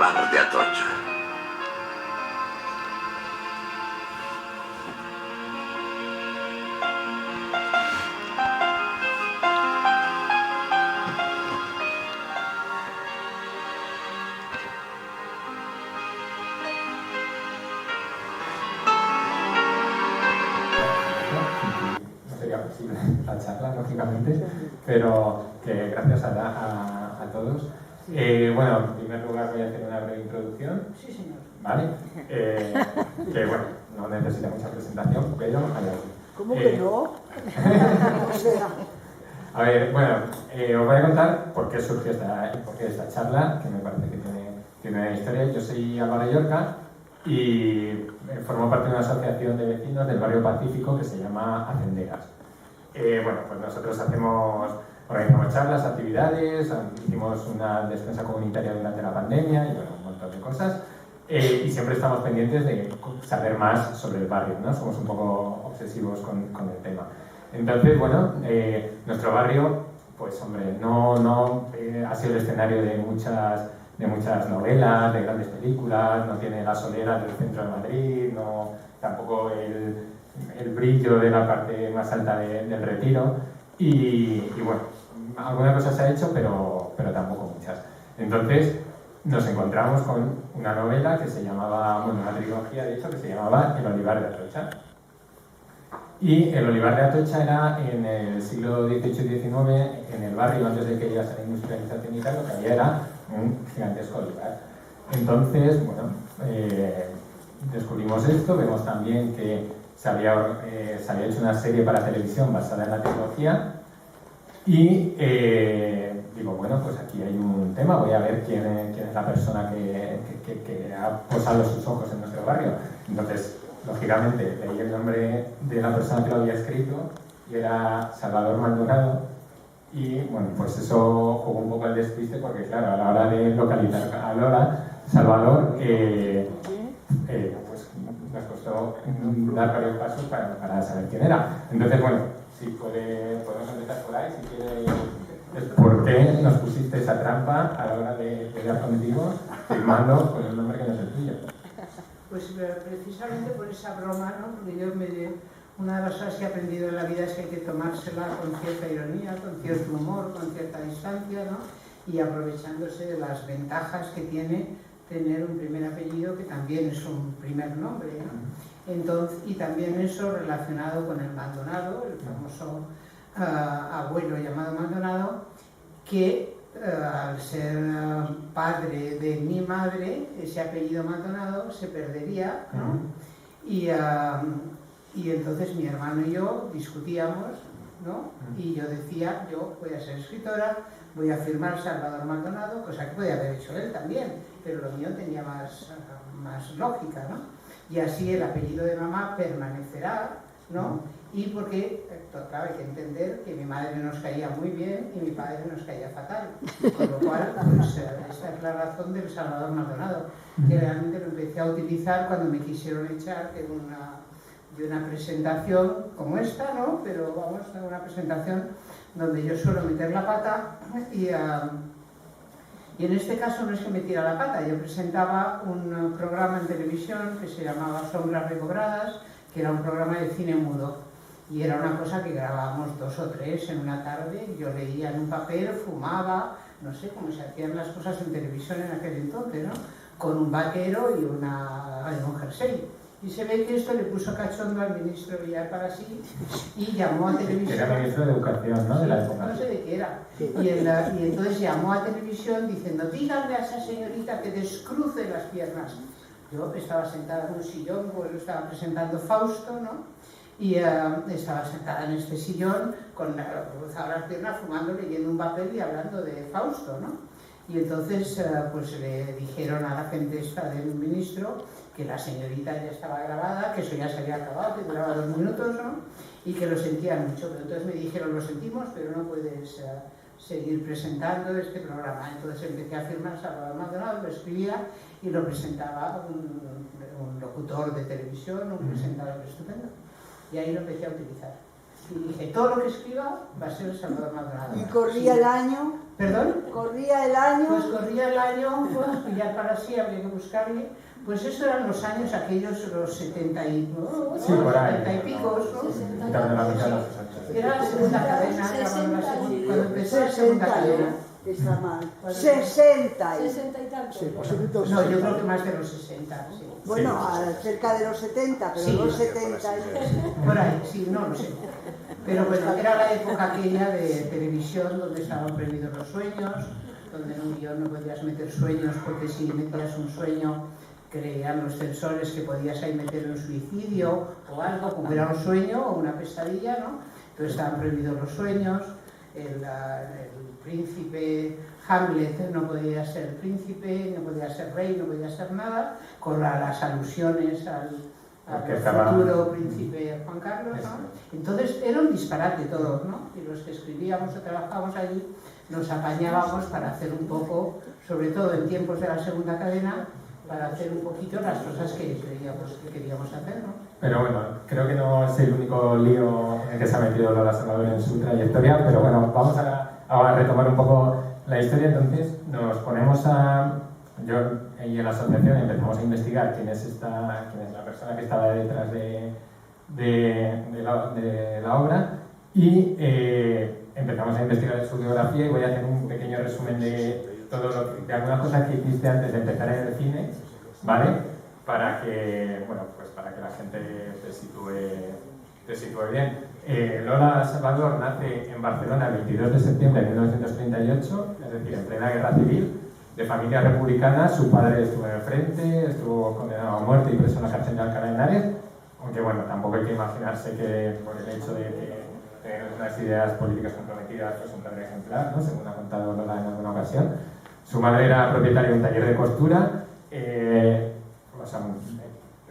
bar de Atocha. La charla, lógicamente, pero que gracias a todos. Bueno, en primer lugar voy a hacer una breve introducción. Sí, señor. ¿Vale? Que bueno, no necesita mucha presentación, pero hay algo. ¿Cómo que no? A ver, bueno, os voy a contar por qué surgió esta charla, que me parece que tiene una historia. Yo soy Álvaro Llorca y formo parte de una asociación de vecinos del barrio Pacífico que se llama Acenderas. Bueno, pues nosotros organizamos charlas, actividades, hicimos una despensa comunitaria durante la pandemia y bueno, un montón de cosas. Y siempre estamos pendientes de saber más sobre el barrio, ¿no? Somos un poco obsesivos con el tema. Entonces, bueno, nuestro barrio, pues hombre, no ha sido el escenario de muchas novelas, de grandes películas, no tiene la solera del centro de Madrid, tampoco el brillo de la parte más alta del Retiro y bueno, alguna cosa se ha hecho, pero tampoco muchas. Entonces nos encontramos con una novela que se llamaba, bueno, una trilogía de hecho que se llamaba El olivar de Atocha. Y el olivar de Atocha era en el siglo XVIII y XIX, en el barrio, antes de que llegase la industrialización y tal, lo que había era un gigantesco olivar. Entonces, bueno, descubrimos esto, vemos también que se había hecho una serie para televisión basada en la tecnología y digo, bueno, pues aquí hay un tema, voy a ver quién es la persona que ha posado sus ojos en nuestro barrio. Entonces, lógicamente, leí el nombre de la persona que lo había escrito y era Salvador Maldonado y, bueno, pues eso jugó un poco al despiste porque, claro, a la hora de localizar a Lola, Salvador, pues nos costó dar varios pasos para saber quién era. Entonces, bueno, si podemos empezar por ahí, si quiere, ¿por qué nos pusiste esa trampa a la hora de dar contigo firmando con el nombre que no es el tuyo? Pues precisamente por esa broma, ¿no? Porque una de las cosas que he aprendido en la vida es que hay que tomársela con cierta ironía, con cierto humor, con cierta distancia, ¿no? Y aprovechándose de las ventajas que tiene tener un primer apellido que también es un primer nombre, ¿no? Entonces, y también eso relacionado con el Maldonado, el famoso abuelo llamado Maldonado, que al ser padre de mi madre, ese apellido Maldonado se perdería, ¿no? Y entonces mi hermano y yo discutíamos, ¿no? Y yo decía, yo voy a ser escritora, voy a firmar Salvador Maldonado, cosa que podía haber hecho él también, pero lo mío tenía más lógica, ¿no? Y así el apellido de mamá permanecerá, ¿no? Y porque, claro, hay que entender que mi madre nos caía muy bien y mi padre nos caía fatal. Con lo cual, pues, esta es la razón del Salvador Maldonado, que realmente lo empecé a utilizar cuando me quisieron echar de una presentación como esta, ¿no? Pero vamos, una presentación donde yo suelo meter la pata y en este caso no es que metiera la pata, yo presentaba un programa en televisión que se llamaba Sombras Recobradas, que era un programa de cine mudo. Y era una cosa que grabábamos 2 o 3 en una tarde, yo leía en un papel, fumaba, no sé cómo se hacían las cosas en televisión en aquel entonces, ¿no? Con un vaquero y un jersey. Y se ve que esto le puso cachondo al ministro Villar para sí y llamó a televisión. Era ministro de Educación, ¿no? De la época. No sé de qué era. Y entonces llamó a televisión diciendo, díganle a esa señorita que descruce las piernas. Yo estaba sentada en un sillón, pues lo estaba presentando Fausto, ¿no? Y estaba sentada en este sillón, cruzaba las piernas, fumando, leyendo un papel y hablando de Fausto, ¿no? Y entonces pues le dijeron a la gente esta del ministro que la señorita ya estaba grabada, que eso ya se había acabado, que duraba 2 minutos, ¿no? Y que lo sentían mucho. Pero entonces me dijeron, lo sentimos, pero no puedes seguir presentando este programa. Entonces empecé a firmar Salvador Maldonado, lo escribía y lo presentaba un locutor de televisión, un presentador estupendo. Y ahí lo empecé a utilizar. Y dije, todo lo que escriba va a ser Salvador Maldonado. Y corría el año. ¿Perdón? Corría el año. Pues corría el año, pues, ya para sí habría que buscarle. Pues eso eran los años aquellos, los 70 y, ¿no? Sí, por ahí. 70 y picos, ¿no? 60. Quitando la mitad de los 60. Era la segunda cadena, cuando empezó la segunda 60, cadena. está mal. 60. 60 y tanto. Sí, posiblemente No, yo creo que más de los 60, sí. Bueno, cerca de los 70, pero Sí. los 70. Por ahí, sí, no lo sé. Pero bueno, era la época aquella de televisión donde estaban prohibidos los sueños, donde en un guión no podías meter sueños porque si metías un sueño creían los censores que podías ahí meter un suicidio o algo, como era un sueño o una pesadilla, ¿no? Entonces estaban prohibidos los sueños, el príncipe Hamlet no podía ser príncipe, no podía ser rey, no podía ser nada, con las alusiones al futuro príncipe Juan Carlos, ¿no? Entonces era un disparate todo, ¿no? Y los que escribíamos o trabajábamos allí nos apañábamos para hacer un poco, sobre todo en tiempos de la segunda cadena, para hacer un poquito las cosas que creíamos que queríamos hacer, ¿no? Pero bueno, creo que no es el único lío en el que se ha metido Lola Salvador en su trayectoria, pero bueno, vamos a retomar un poco la historia. Entonces nos ponemos yo y en la asociación empezamos a investigar quién es la persona que estaba detrás de la obra y empezamos a investigar su biografía y voy a hacer un pequeño resumen de de algunas cosas que hiciste antes de empezar en el cine, ¿vale? Para que la gente te sitúe bien. Lola Salvador nace en Barcelona el 22 de septiembre de 1938, es decir, en plena guerra civil, de familia republicana. Su padre estuvo en el frente, estuvo condenado a muerte y preso en la cárcel de Alcalá de Henares, aunque bueno, tampoco hay que imaginarse que por el hecho de que tener unas ideas políticas comprometidas pues un padre ejemplar, ¿no? Según ha contado Lola en alguna ocasión. Su madre era propietaria de un taller de costura,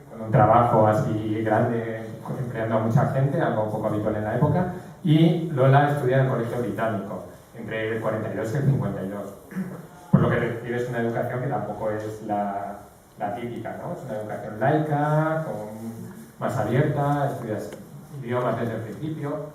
con un trabajo así grande, empleando a mucha gente, algo poco habitual en la época, y Lola estudia en el Colegio Británico, entre el 42 y el 52, por lo que recibes una educación que tampoco es la típica, ¿no? Es una educación laica, más abierta, estudias idiomas desde el principio,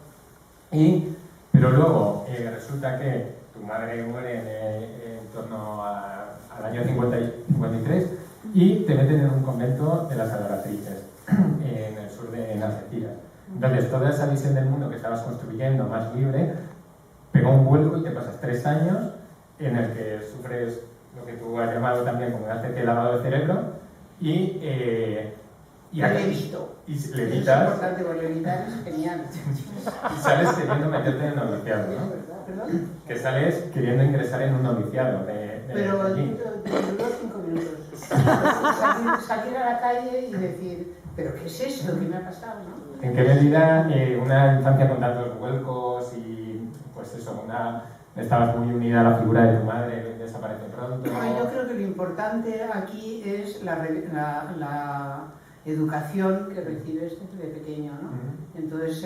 pero luego resulta que tu madre muere en torno al año 53 y te meten en un convento de las adoratrices en el sur de Algeciras. Entonces toda esa visión del mundo que estabas construyendo más libre pegó un vuelco y te pasas 3 años en el que sufres lo que tú has llamado también como una especie de lavado de cerebro y levito. Y Es levitas importante porque levitar es genial. y sales queriendo meterte en el noviciado, ¿no? ¿Perdón? Que sales queriendo ingresar en un noviciado Pero allí. duró 5 minutos. Salir a la calle y decir, ¿pero qué es esto? ¿Qué me ha pasado? ¿No? ¿En qué medida una infancia con tantos vuelcos y pues eso, estabas muy unida a la figura de tu madre que desaparece pronto? Yo creo que lo importante aquí es la educación que recibes desde pequeño, ¿no? Entonces,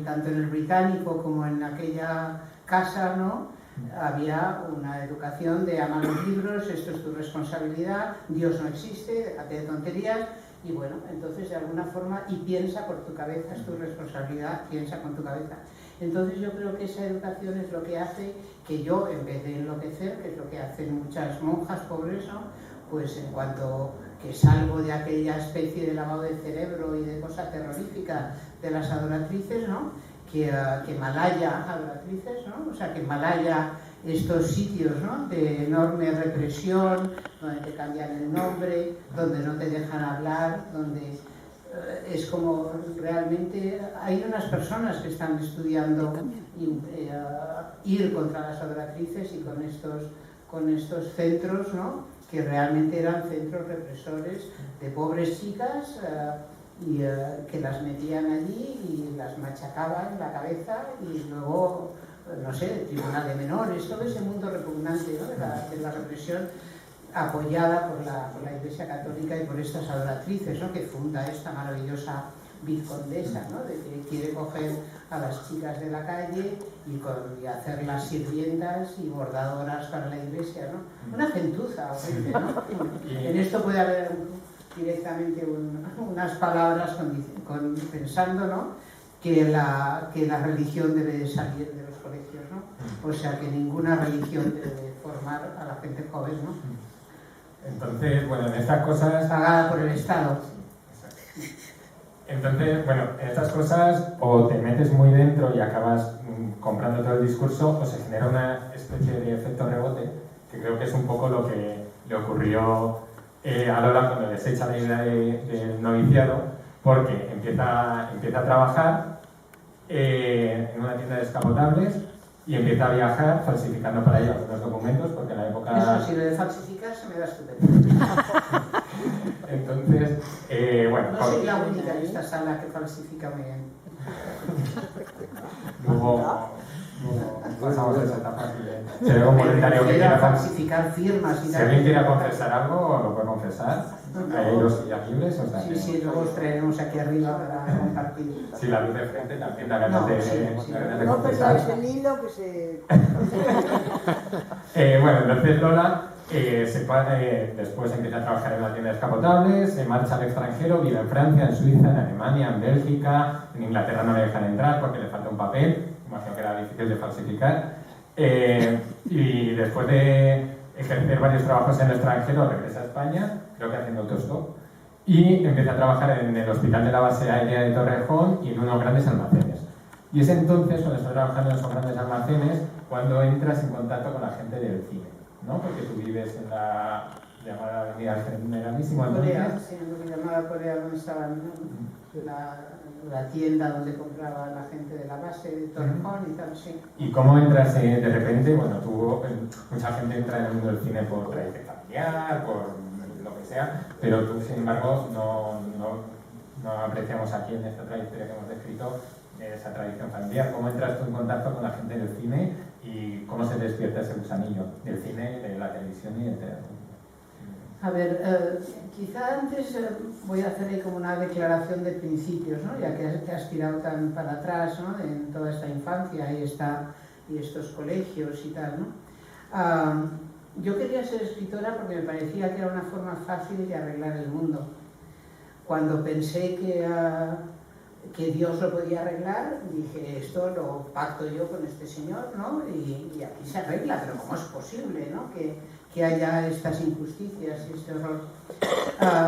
tanto en el británico como en aquella casa, ¿no? Había una educación de amar los libros, esto es tu responsabilidad, Dios no existe, déjate de tonterías, y bueno, entonces de alguna forma, y piensa por tu cabeza, es tu responsabilidad, piensa con tu cabeza. Entonces yo creo que esa educación es lo que hace que yo, en vez de enloquecer, que es lo que hacen muchas monjas pobres, ¿no? Pues en cuanto que salgo de aquella especie de lavado de cerebro y de cosa terrorífica de las adoratrices, ¿no? Que Malaya, adoratrices, ¿no? O sea, que Malaya, estos sitios, ¿no? De enorme represión, donde te cambian el nombre, donde no te dejan hablar, donde es como realmente hay unas personas que están estudiando ir contra las adoratrices y con estos centros, ¿no? Que realmente eran centros represores de pobres chicas que las metían allí y las machacaban la cabeza y luego, no sé, tribunal de menores, todo ese mundo repugnante, ¿no? de la represión apoyada por la Iglesia Católica y por estas adoratrices, ¿no? Que funda esta maravillosa vizcondesa, ¿no? De que quiere coger a las chicas de la calle y hacerlas sirvientas y bordadoras para la Iglesia, ¿no? Una gentuza, ¿no? En esto puede haber directamente unas palabras pensando, ¿no? que la religión debe de salir de los colegios, ¿no? O sea, que ninguna religión debe de formar a la gente joven, ¿no? Entonces, bueno, en estas cosas... Pagada por el Estado. Entonces, bueno, en estas cosas o te metes muy dentro y acabas comprando todo el discurso, o se genera una especie de efecto rebote, que creo que es un poco lo que le ocurrió a Lola cuando desecha la idea del noviciado, porque empieza a trabajar en una tienda de descapotables y empieza a viajar falsificando para ello algunos documentos, porque en la época... Eso, si lo de falsificar se me da estupendo. Entonces, bueno... No soy la única en esta sala que falsifica muy bien. Luego pasamos a esa etapa y seré un voluntario que quiera falsificar firmas y si tal. alguien quiera confesar algo, lo puede confesar. Hay los días libres, o sea... Sí, luego os traeremos aquí arriba para compartir. Sí, la luz de frente también da ganas de No confesar. perdáis el hilo que se... Bueno, entonces Lola después empieza a trabajar en una tienda de descapotables, se marcha al extranjero, vive en Francia, en Suiza, en Alemania, en Bélgica, en Inglaterra no le dejan entrar porque le falta un papel, imagino que era difícil de falsificar, y después de ejercer varios trabajos en el extranjero regresa a España, creo que haciendo autostop, y empieza a trabajar en el hospital de la base aérea de Torrejón y en unos grandes almacenes. Y es entonces, cuando está trabajando en esos grandes almacenes, cuando entras en contacto con la gente del cine, ¿no? Porque tú vives en la llamada Avenida Generalísimo. Corea, sí, en la llamada Corea, donde estaba la tienda donde compraba la gente de la base de Torrejón y tal, sí. ¿Y cómo entras de repente? Bueno, mucha gente entra en el mundo del cine por tradición familiar, por lo que sea, pero tú, sin embargo, no apreciamos aquí en esta trayectoria que hemos descrito esa tradición familiar. ¿Cómo entras tú en contacto con la gente del cine y cómo se despierta ese gusanillo del cine, de la televisión y del teatro? A ver, quizá antes voy a hacer ahí como una declaración de principios, ¿no? Ya que has tirado tan para atrás, ¿no? En toda esta infancia y estos colegios y tal, ¿no? Yo quería ser escritora porque me parecía que era una forma fácil de arreglar el mundo. Cuando pensé que Dios lo podía arreglar, dije, esto lo pacto yo con este señor, ¿no? Y aquí se arregla, pero ¿cómo es posible, ¿no? Que haya estas injusticias y este horror.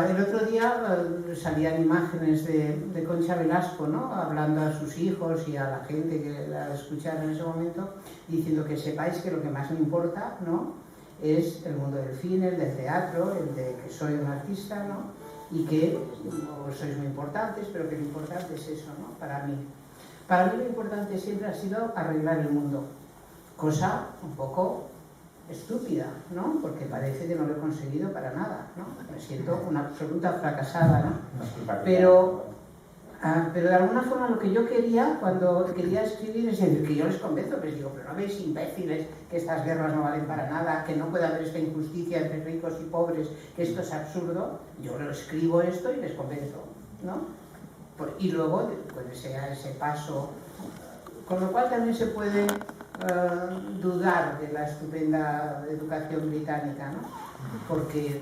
El otro día salían imágenes de Concha Velasco, ¿no? Hablando a sus hijos y a la gente que la escuchara en ese momento, diciendo que sepáis que lo que más me importa, ¿no? Es el mundo del cine, el del teatro, el de que soy un artista, ¿no? Y que no sois muy importantes, pero que lo importante es eso, ¿no? Para mí. Para mí lo importante siempre ha sido arreglar el mundo, cosa un poco estúpida, ¿no? Porque parece que no lo he conseguido para nada, ¿no? Me siento una absoluta fracasada, ¿no? Pero de alguna forma lo que yo quería cuando quería escribir es decir, que yo les convenzo, les digo, pero no veis imbéciles, que estas guerras no valen para nada, que no puede haber esta injusticia entre ricos y pobres, que esto es absurdo. Yo lo escribo esto y les convenzo, ¿no? Y luego, después de ese paso, con lo cual también se puede dudar de la estupenda educación británica, ¿no? Porque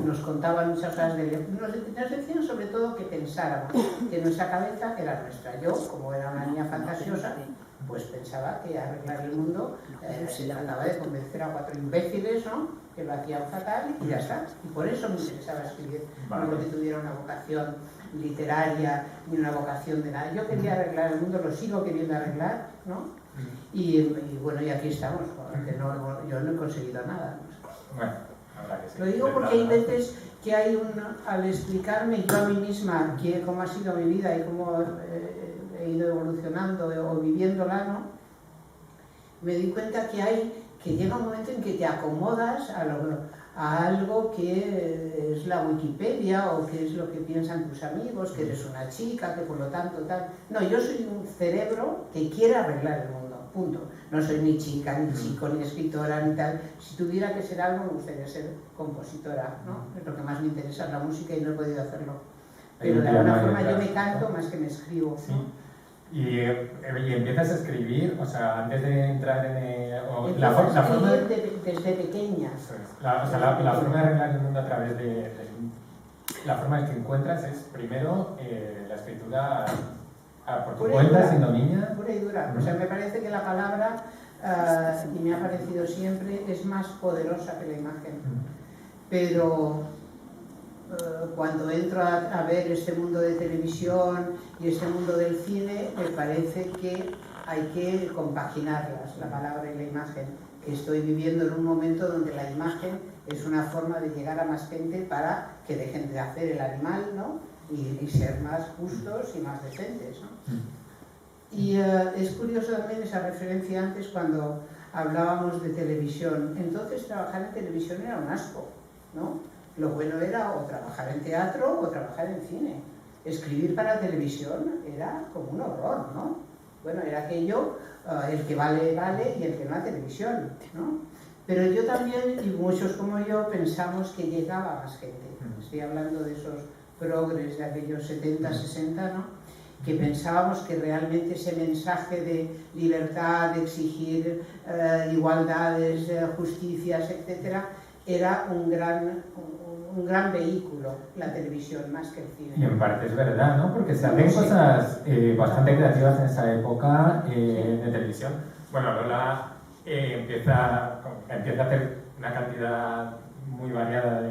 nos contaban muchas cosas nos decían sobre todo que pensáramos que nuestra cabeza era nuestra. Yo, como era una niña fantasiosa, pues pensaba que arreglar el mundo se trataba de convencer a 4 imbéciles, ¿no? Que lo hacían fatal y ya está. Y por eso me interesaba escribir, no porque tuviera una vocación literaria ni una vocación de nada. Yo quería arreglar el mundo, lo sigo queriendo arreglar, ¿no? Y bueno, y aquí estamos, porque yo no he conseguido nada. Bueno, habrá que lo digo porque hay veces que hay al explicarme yo a mí misma cómo ha sido mi vida y cómo he ido evolucionando o viviéndola, ¿no? Me di cuenta que llega un momento en que te acomodas a algo que es la Wikipedia o que es lo que piensan tus amigos, que eres una chica, que por lo tanto tal. No, yo soy un cerebro que quiere arreglar el mundo, punto. No soy ni chica, ni chico, ni escritora, ni tal. Si tuviera que ser algo, me gustaría ser compositora, ¿no? Es lo que más me interesa, la música, y no he podido hacerlo. Pero de alguna forma yo me canto más que me escribo, sí. ¿no? Y empiezas a escribir, o sea, antes de entrar en... la forma desde pequeña. La forma de arreglar el mundo a través la forma en que encuentras es, primero, la escritura por tu Pura y cuenta, dura. siendo niña. Pura y dura. O sea, me parece que la palabra, y me ha parecido siempre, es más poderosa que la imagen. Pero cuando entro a ver este mundo de televisión y este mundo del cine, me parece que hay que compaginarlas, la palabra y la imagen. Que estoy viviendo en un momento donde la imagen es una forma de llegar a más gente para que dejen de hacer el animal, ¿no? y ser más justos y más decentes, ¿no? Y es curioso también esa referencia antes cuando hablábamos de televisión. Entonces trabajar en televisión era un asco, ¿no? Lo bueno era o trabajar en teatro o trabajar en cine. Escribir para televisión era como un horror, ¿no? Bueno, era aquello, el que vale, vale, y el que no a televisión, ¿no? Pero yo también, y muchos como yo, pensamos que llegaba más gente. Estoy hablando de esos progres de aquellos 70, 60, ¿no? Que pensábamos que realmente ese mensaje de libertad, de exigir igualdades, justicias, etcétera, era un gran vehículo, la televisión, más que el cine. Y en parte es verdad, ¿no? Porque se hacen cosas bastante creativas en esa época de televisión. Bueno, Lola empieza a hacer una cantidad muy variada,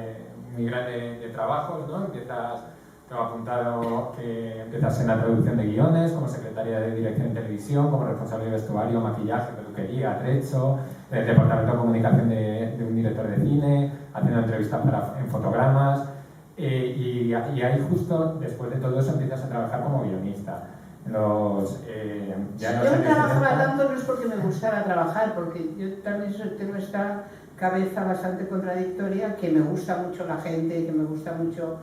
muy grande de trabajos, ¿no? Tengo apuntado que empiezas en la traducción de guiones, como secretaria de dirección en televisión, como responsable de vestuario, maquillaje, peluquería, atrecho, en el departamento de comunicación de un director de cine, haciendo entrevistas en fotogramas, y ahí justo después de todo eso empiezas a trabajar como guionista. Yo no trabajaba tanto, no es porque me gustara trabajar, porque yo también tengo esta cabeza bastante contradictoria, que me gusta mucho la gente, que me gusta mucho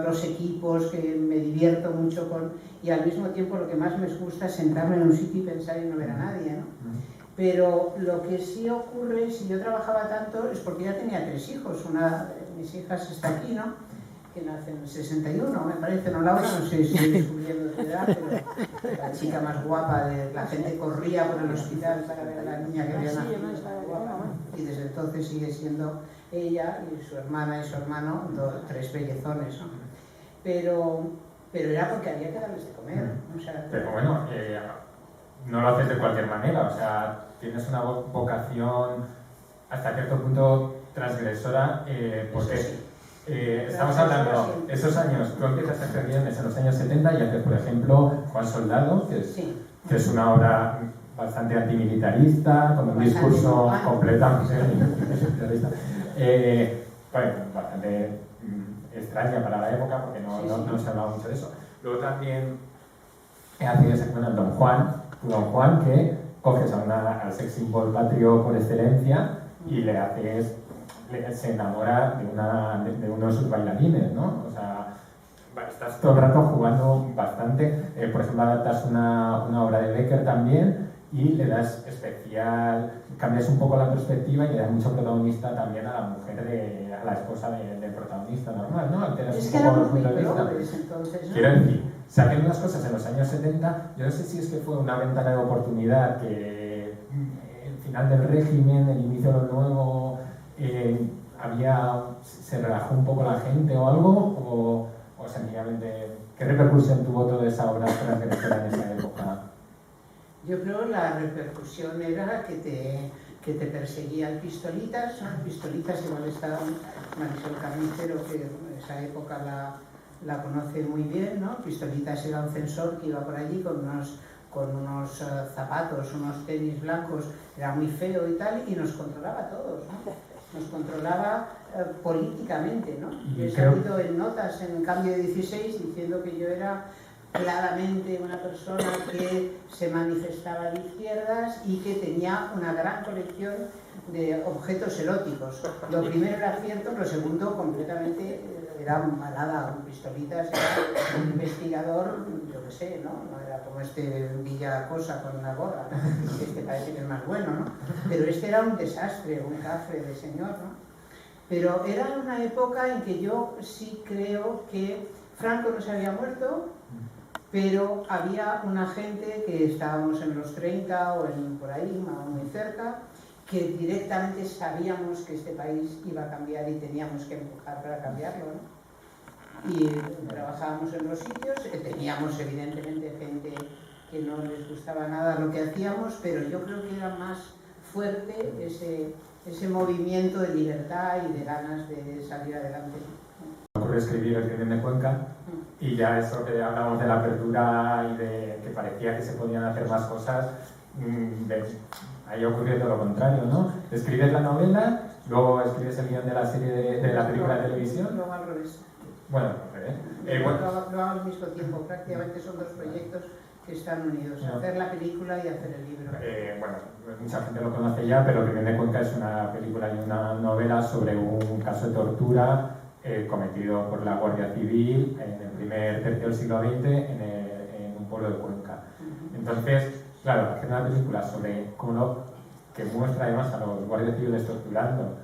los equipos, que me divierto mucho con, y al mismo tiempo lo que más me gusta es sentarme en un sitio y pensar y no ver a nadie, ¿no? Pero lo que sí ocurre, si yo trabajaba tanto, es porque ya tenía 3 hijos. Una de mis hijas está aquí, ¿no? Que nace en el 61, me parece, ¿no, Laura? No sé si estoy descubriendo tu edad, pero la chica más guapa, la gente corría por el hospital para ver a la niña que había nacido más guapa, y desde entonces sigue siendo ella y su hermana y su hermano 3 bellezones, ¿no? Pero era porque había que darles de comer, o sea, pero bueno, no lo haces de cualquier manera, o sea, tienes una vocación hasta cierto punto transgresora, porque estamos hablando de esos años, tú empiezas a hacer guiones en los años 70 y haces, por ejemplo, Juan Soldado, que es una obra bastante antimilitarista, con un discurso completamente militarista, bueno, bastante extraña para la época, porque no se hablaba mucho de eso. Luego también haces, bueno, Don Juan, que coges al sex symbol patrio por excelencia y se enamora de uno de sus bailarines, ¿no? O sea, estás todo el rato jugando bastante. Por ejemplo, adaptas una obra de Becker también y le das cambias un poco la perspectiva y le das mucho protagonista también a la mujer, a la esposa del protagonista normal, ¿no? Alteras un poco los puntos de vista. Entonces, ¿no? Quiero decir, se hacen unas cosas en los años 70, yo no sé si es que fue una ventana de oportunidad, que el final del régimen, el inicio de lo nuevo, se relajó un poco la gente o algo, o sencillamente, ¿qué repercusión tuvo toda esa obra transgresora en esa época? Yo creo que la repercusión era que te perseguían pistolitas, ¿no? Pistolitas, igual está Marisol Carnicero, que en esa época la conoce muy bien, ¿no? Pistolitas era un censor que iba por allí con unos zapatos, unos tenis blancos, era muy feo y tal, y nos controlaba a todos, ¿no? Nos controlaba políticamente, ¿no? Yo he salido en notas en Cambio de 16 diciendo que yo era claramente una persona que se manifestaba de izquierdas y que tenía una gran colección de objetos eróticos. Lo primero era cierto, lo segundo completamente era malada, un pistolitas, era un investigador, yo qué sé, ¿no? No era como este Villa Cosa con una gorra, ¿no? Este parece que es más bueno, ¿no? Pero este era un desastre, un cafre de señor, ¿no? Pero era una época en que yo sí creo que Franco no se había muerto, pero había una gente que estábamos en los 30 o por ahí, muy cerca, que directamente sabíamos que este país iba a cambiar y teníamos que empujar para cambiarlo, ¿no? y trabajábamos en los sitios, teníamos evidentemente gente que no les gustaba nada lo que hacíamos, pero yo creo que era más fuerte ese movimiento de libertad y de ganas de salir adelante. Me ocurrió escribir El crimen de Cuenca y ya eso que hablábamos de la apertura y de que parecía que se podían hacer más cosas, ahí ocurrió todo lo contrario, ¿no? Escribes la novela, luego escribes el guión de la serie de la película de televisión. Luego al revés. Bueno, al revés. Lo hago al mismo tiempo, prácticamente son dos proyectos que están unidos, hacer la película y hacer el libro. Bueno, mucha gente lo conoce ya, pero El crimen de Cuenca es una película y una novela sobre un caso de tortura cometido por la Guardia Civil en el primer tercio del siglo XX en un pueblo de Cuenca. Entonces, claro, hacer una película sobre cómo que muestra además a los guardias civiles torturando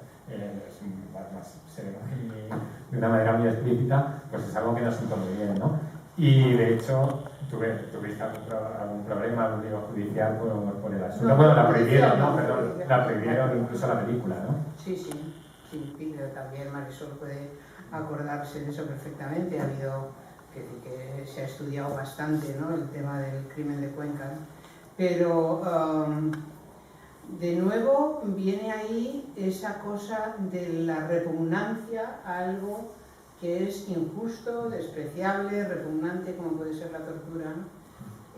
de una manera muy explícita, pues es algo que nos siento muy bien, ¿no? Y de hecho, ¿tuviste algún problema, algún lío judicial por el asunto? No, bueno, la prohibieron, no, ¿no? Perdón, la prohibieron incluso la película, ¿no? Sí, pero también Marisol puede acordarse de eso perfectamente. Ha habido que se ha estudiado bastante, ¿no?, el tema del crimen de Cuenca. Pero de nuevo viene ahí esa cosa de la repugnancia a algo que es injusto, despreciable, repugnante, como puede ser la tortura, ¿no?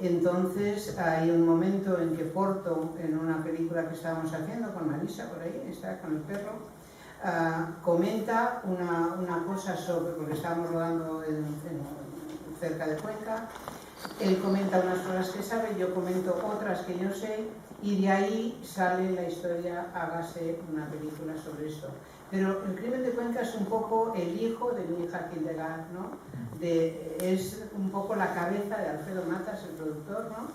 Entonces hay un momento en que Porto, en una película que estábamos haciendo con Marisa, por ahí, está con el perro, comenta una cosa sobre, porque estábamos rodando cerca de Cuenca, él comenta unas cosas que sabe, yo comento otras que yo sé, y de ahí sale la historia, hágase una película sobre esto. Pero El crimen de Cuenca es un poco el hijo de mi hija Hildegard, ¿no? Es un poco la cabeza de Alfredo Matas, el productor, ¿no?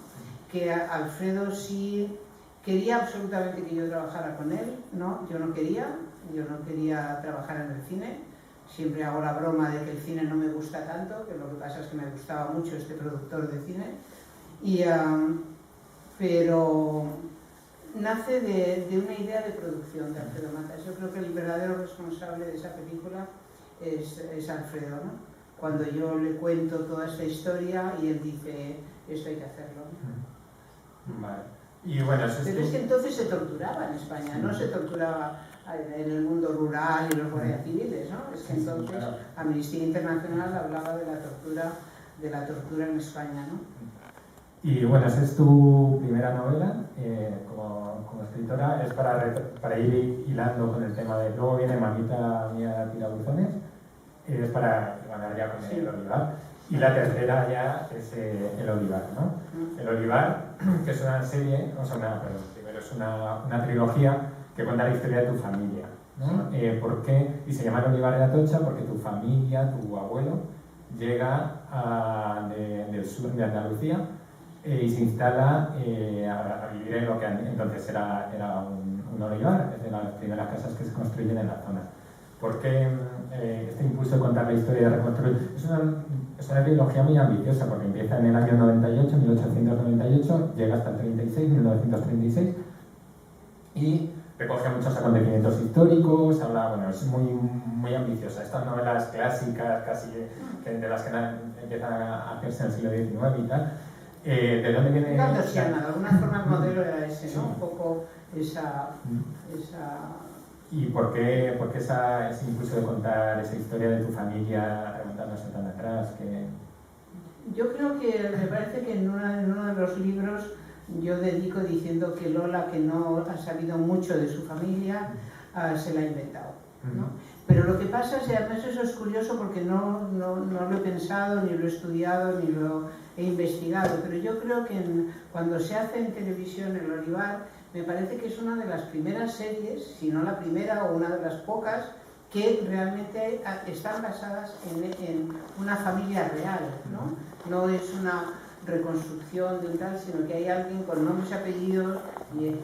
Que Alfredo sí quería absolutamente que yo trabajara con él, ¿no? Yo no quería trabajar en el cine. Siempre hago la broma de que el cine no me gusta tanto, que lo que pasa es que me gustaba mucho este productor de cine. Pero nace de una idea de producción de Alfredo Matas. Yo creo que el verdadero responsable de esa película es Alfredo, ¿no? Cuando yo le cuento toda esta historia y él dice, esto hay que hacerlo, ¿no? Vale. Y bueno, pero es que entonces se torturaba en España, no se torturaba en el mundo rural y los guardias civiles, ¿no? Es que entonces Amnistía Internacional hablaba de la tortura en España, ¿no? Y bueno, esa es tu primera novela como escritora, es para ir hilando con el tema de... Luego viene Mamita Mía Tirabuzones, es para ganar ya con El Olivar. Y la tercera ya es El Olivar, ¿no? El Olivar, que es una serie, primero es una trilogía que cuenta la historia de tu familia, ¿no? ¿Por qué? Y se llama El Olivar de Atocha porque tu familia, tu abuelo, llega del sur de Andalucía y se instala a vivir en lo que entonces era un olivar, es de las primeras casas que se construyen en la zona. ¿Por qué este impulso de contar la historia y de reconstruir? Es una trilogía muy ambiciosa porque empieza en el año 98, 1898, llega hasta el 36, 1936, y recoge muchos acontecimientos históricos, es muy ambiciosa. Estas novelas clásicas, casi de las que empiezan a hacerse en el siglo XIX y tal. ¿De dónde viene? De alguna forma el modelo era ese, ¿no? Un poco esa... ¿Y por qué ese impulso de contar esa historia de tu familia remontándose tan atrás? Yo creo que me parece que en uno de los libros yo dedico diciendo que Lola, que no ha sabido mucho de su familia, se la ha inventado, ¿no? Pero lo que pasa es que además eso es curioso porque no lo he pensado, ni lo he estudiado, ni lo he investigado, pero yo creo que cuando se hace en televisión El Olivar, me parece que es una de las primeras series, si no la primera o una de las pocas, que realmente están basadas en una familia real, ¿no? No es una reconstrucción de un tal, sino que hay alguien con nombres y apellidos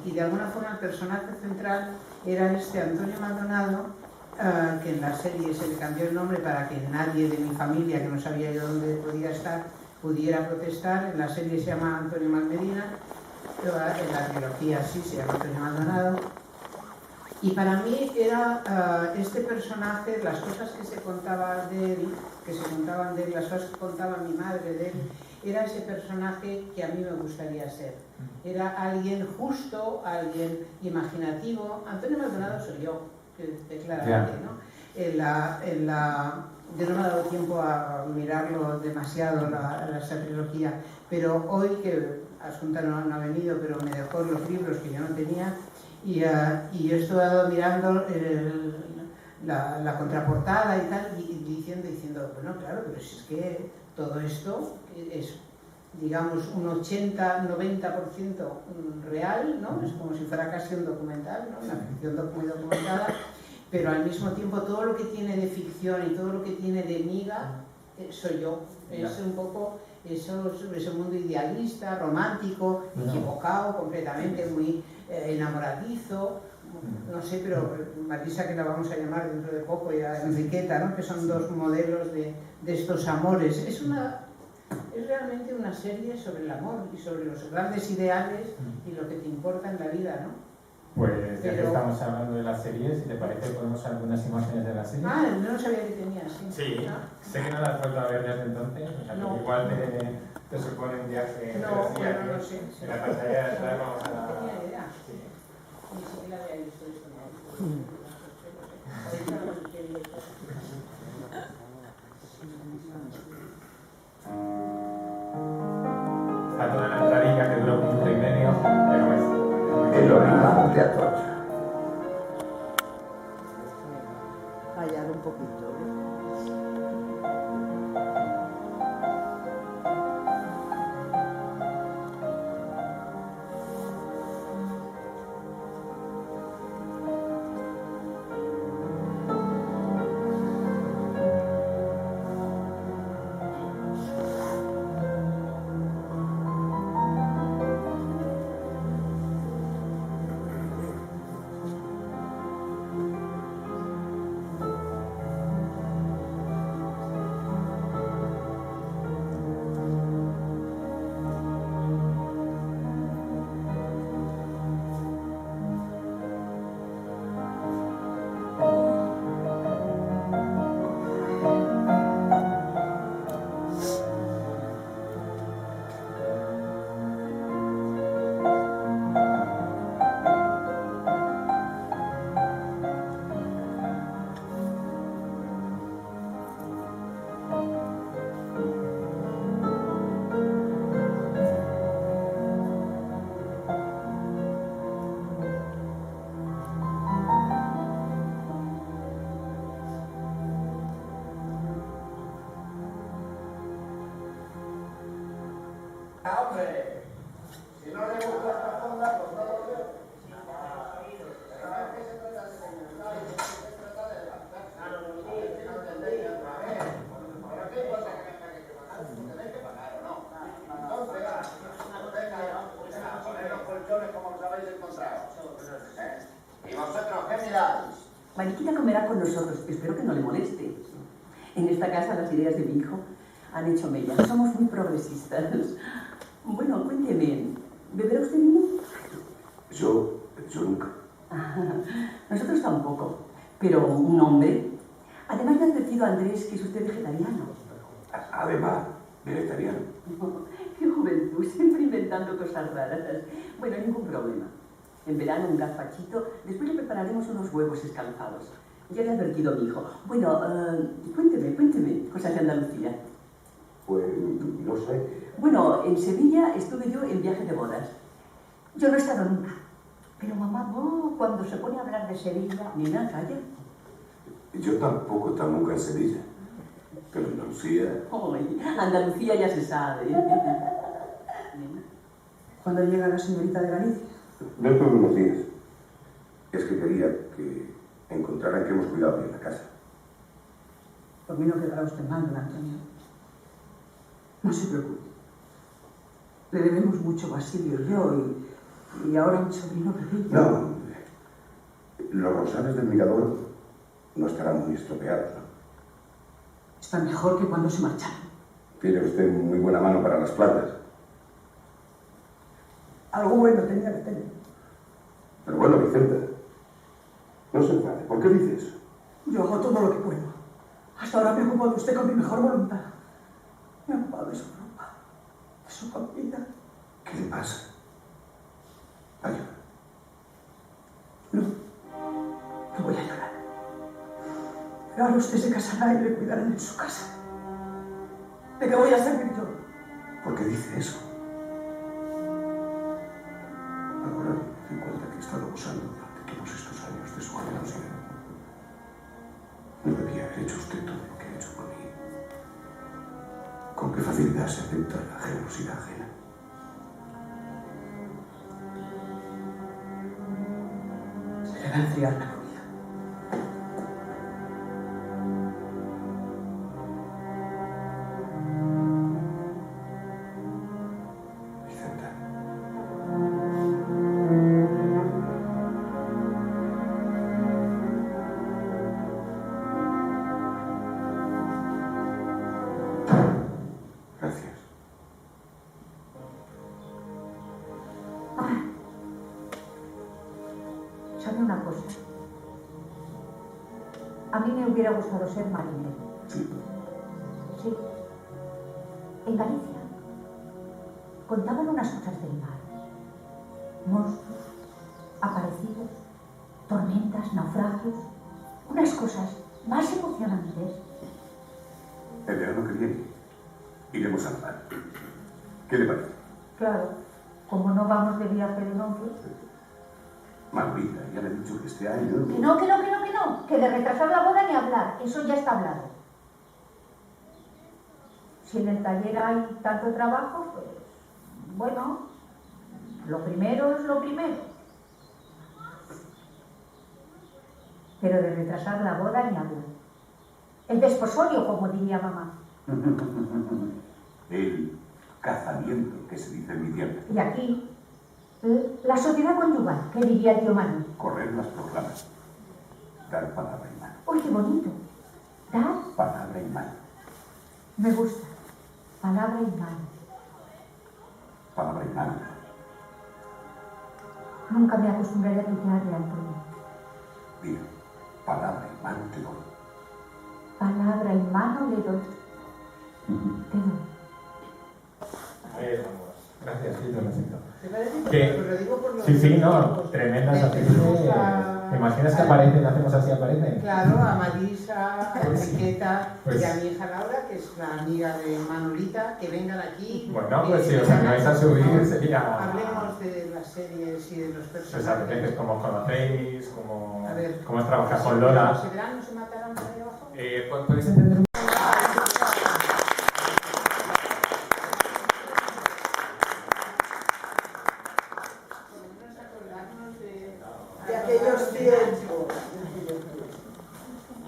y de alguna forma el personaje central era Antonio Maldonado, que en la serie se le cambió el nombre para que nadie de mi familia, que no sabía yo dónde podía estar, pudiera protestar. En la serie se llama Antonio Malmedina, en la trilogía sí se llama Antonio Maldonado. Y para mí era este personaje, las cosas que se contaban de él, las cosas que contaba mi madre de él, era ese personaje que a mí me gustaría ser. Era alguien justo, alguien imaginativo. Antonio Maldonado soy yo, claramente, ¿no? Yo no me he dado tiempo a mirarlo demasiado, esa trilogía, pero hoy que Asunta no ha venido, pero me dejó los libros que yo no tenía, y yo he estado mirando la contraportada y tal, y diciendo, bueno, claro, pero si es que todo esto es, digamos, un 80-90% real, ¿no? Es como si fuera casi un documental, ¿no? Una ficción muy documentada, pero al mismo tiempo todo lo que tiene de ficción y todo lo que tiene de miga soy yo. Es un poco ese mundo idealista, romántico, equivocado completamente, muy enamoradizo, no sé, pero Marisa, que la vamos a llamar dentro de poco, y a Enriqueta, ¿no? Que son dos modelos de estos amores. Es realmente una serie sobre el amor y sobre los grandes ideales y lo que te importa en la vida, ¿no? Pues ya que estamos hablando de las series, si te parece, podemos ver algunas imágenes de las series. No sabía que tenías, sí. Sí, sé que no las has vuelto a ver desde entonces, o sea, que igual te supone un viaje. No, bueno, no sé. En la pantalla de atrás vamos a la... No tenía idea. Sí. Ni siquiera había visto esto. Está toda la entradilla que dura un minuto y medio, pero es... El olimán de Atocha. Callar un poquito. ¡Hombre! Si no le gusta esta fonda, pues no lo veo. ¿Y vosotros qué miráis? Mariquita comerá con nosotros, espero que no le moleste. En esta casa las ideas de mi hijo han hecho mella. Somos muy progresistas. Bueno, cuénteme, ¿beberá usted vino? Yo nunca. Nosotros tampoco, pero un hombre. Además me ha advertido Andrés que es usted vegetariano. Además, vegetariano. Qué juventud, siempre inventando cosas raras. Bueno, ningún problema. En verano un gazpachito, después le prepararemos unos huevos escalfados. Ya le ha advertido mi hijo. Bueno, cuénteme, cosas de Andalucía. Pues, no sé. Bueno, en Sevilla estuve yo en viaje de bodas. Yo no he estado nunca. Pero mamá, cuando se pone a hablar de Sevilla, nena, calla. Yo tampoco he estado nunca en Sevilla. Pero Andalucía... Ay, Andalucía ya se sabe. Nena. ¿Cuándo llega la señorita de Galicia? Dentro de unos días. Es que quería que encontraran que hemos cuidado bien la casa. Por mí no quedará usted mal, don Antonio. No se preocupe. Le debemos mucho Basilio y yo, y ahora un sobrino pequeño. No, los rosales del mirador no estarán muy estropeados, ¿no? Está mejor que cuando se marcharon. Tiene usted muy buena mano para las plantas. Algo bueno tenía que tener. Pero bueno, Vicenta, No se enfade. ¿Por qué dice eso? Yo hago todo lo que puedo. Hasta ahora me ha ocupado usted con mi mejor voluntad. Me ha ocupado de su ropa, de su comida. ¿Qué le pasa? Vaya. No, no voy a llorar. Pero ahora usted se casará y le cuidarán en su casa. ¿De qué voy a servir yo? ¿Por qué dice eso? Ahora me doy cuenta que he estado abusando durante todos estos años de su generosidad. No debía haber hecho usted todo lo que ha hecho por mí. ¿Con qué facilidad se acepta la generosidad ajena? Se le va a enfriar la comida. Vicenta. Gracias. ¿Sabe una cosa? A mí me hubiera gustado ser marinero. Sí. Sí. En Galicia. Contaban unas cosas del mar. Monstruos, aparecidos, tormentas, naufragios. Unas cosas más emocionantes. El verano que viene iremos al mar. ¿Qué le parece? Claro, como no vamos de viaje de novios. Manolita, ya le he dicho que este año... Que no, que no, que no, que no. Que de retrasar la boda ni hablar. Eso ya está hablado. Si en el taller hay tanto trabajo, pues... Bueno, lo primero es lo primero. Pero de retrasar la boda ni hablar. El desposorio, como diría mamá. El casamiento, que se dice en mi tierra. Y aquí, la sociedad conyugal, que diría el tío Manu. Correr las proclamas. Dar palabra y mano. ¡Uy, qué bonito! Dar, Palabra y mano. me gusta. Palabra y mano. Palabra y mano. Nunca me acostumbraré a tutearle, Antonio. Diga, palabra y mano te doy. Palabra y mano le doy. Te doy. Ahí estamos. Gracias, sí, te lo siento. ¿Te parece? ¿Qué? Pues lo digo por los... Sí, sí, no, tremendas Tenemos actrices. a- ¿Te imaginas que aparecen, hacemos así, aparecen? Claro, a Marisa, a Enriqueta Pues- y a mi hija Laura, que es la amiga de Manolita, que vengan aquí. Bueno, pues si os animáis a subir sería... Hablemos de las series y de los Pues personajes. apetece, como conocéis, como A ver. cómo es trabajar con Lola. ¿Se verán, no se matarán por ahí abajo? ¿Podéis entender un De aquellos tiempos.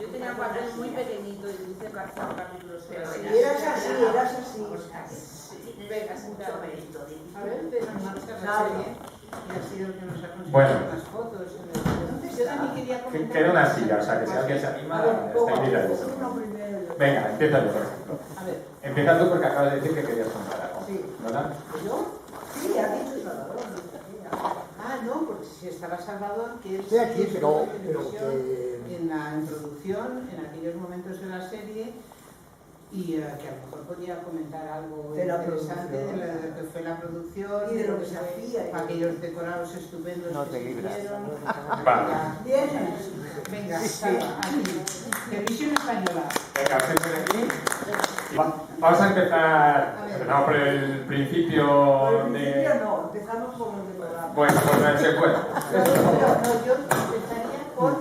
Yo tenía un papel muy pequeñito y dice Garzón capítulo 6. Y eras así, eras así. Venga, sentado. A ver, de la Nada. serie, y ha sido el que nos ha conseguido Bueno. las fotos. Yo también quería comentar... Queda una silla, o sea que si alguien se anima, está invitado. Uno primero. Venga, empieza yo, por ejemplo. A ver, Empieza tú porque acabas de decir que querías contar algo. Sí. ¿Verdad? ¿Yo? Sí, ha dicho Salvador. no, porque si estaba Salvador, que él Estoy aquí, sí pero estuvo en televisión, que... en la introducción, en aquellos momentos de la serie, y que a lo mejor podía comentar algo De la interesante producción. de lo que fue la producción, Y de lo que fue se hacía. aquellos decorados estupendos No que te se libras. hicieron. Vale. Bien. Venga, Salva, aquí. Televisión española. Venga, ¿sí por aquí? Vamos a empezar. Empezamos por el principio Por el de. principio no, empezamos por los decorados. Bueno, por la secuela. No, yo empezaría por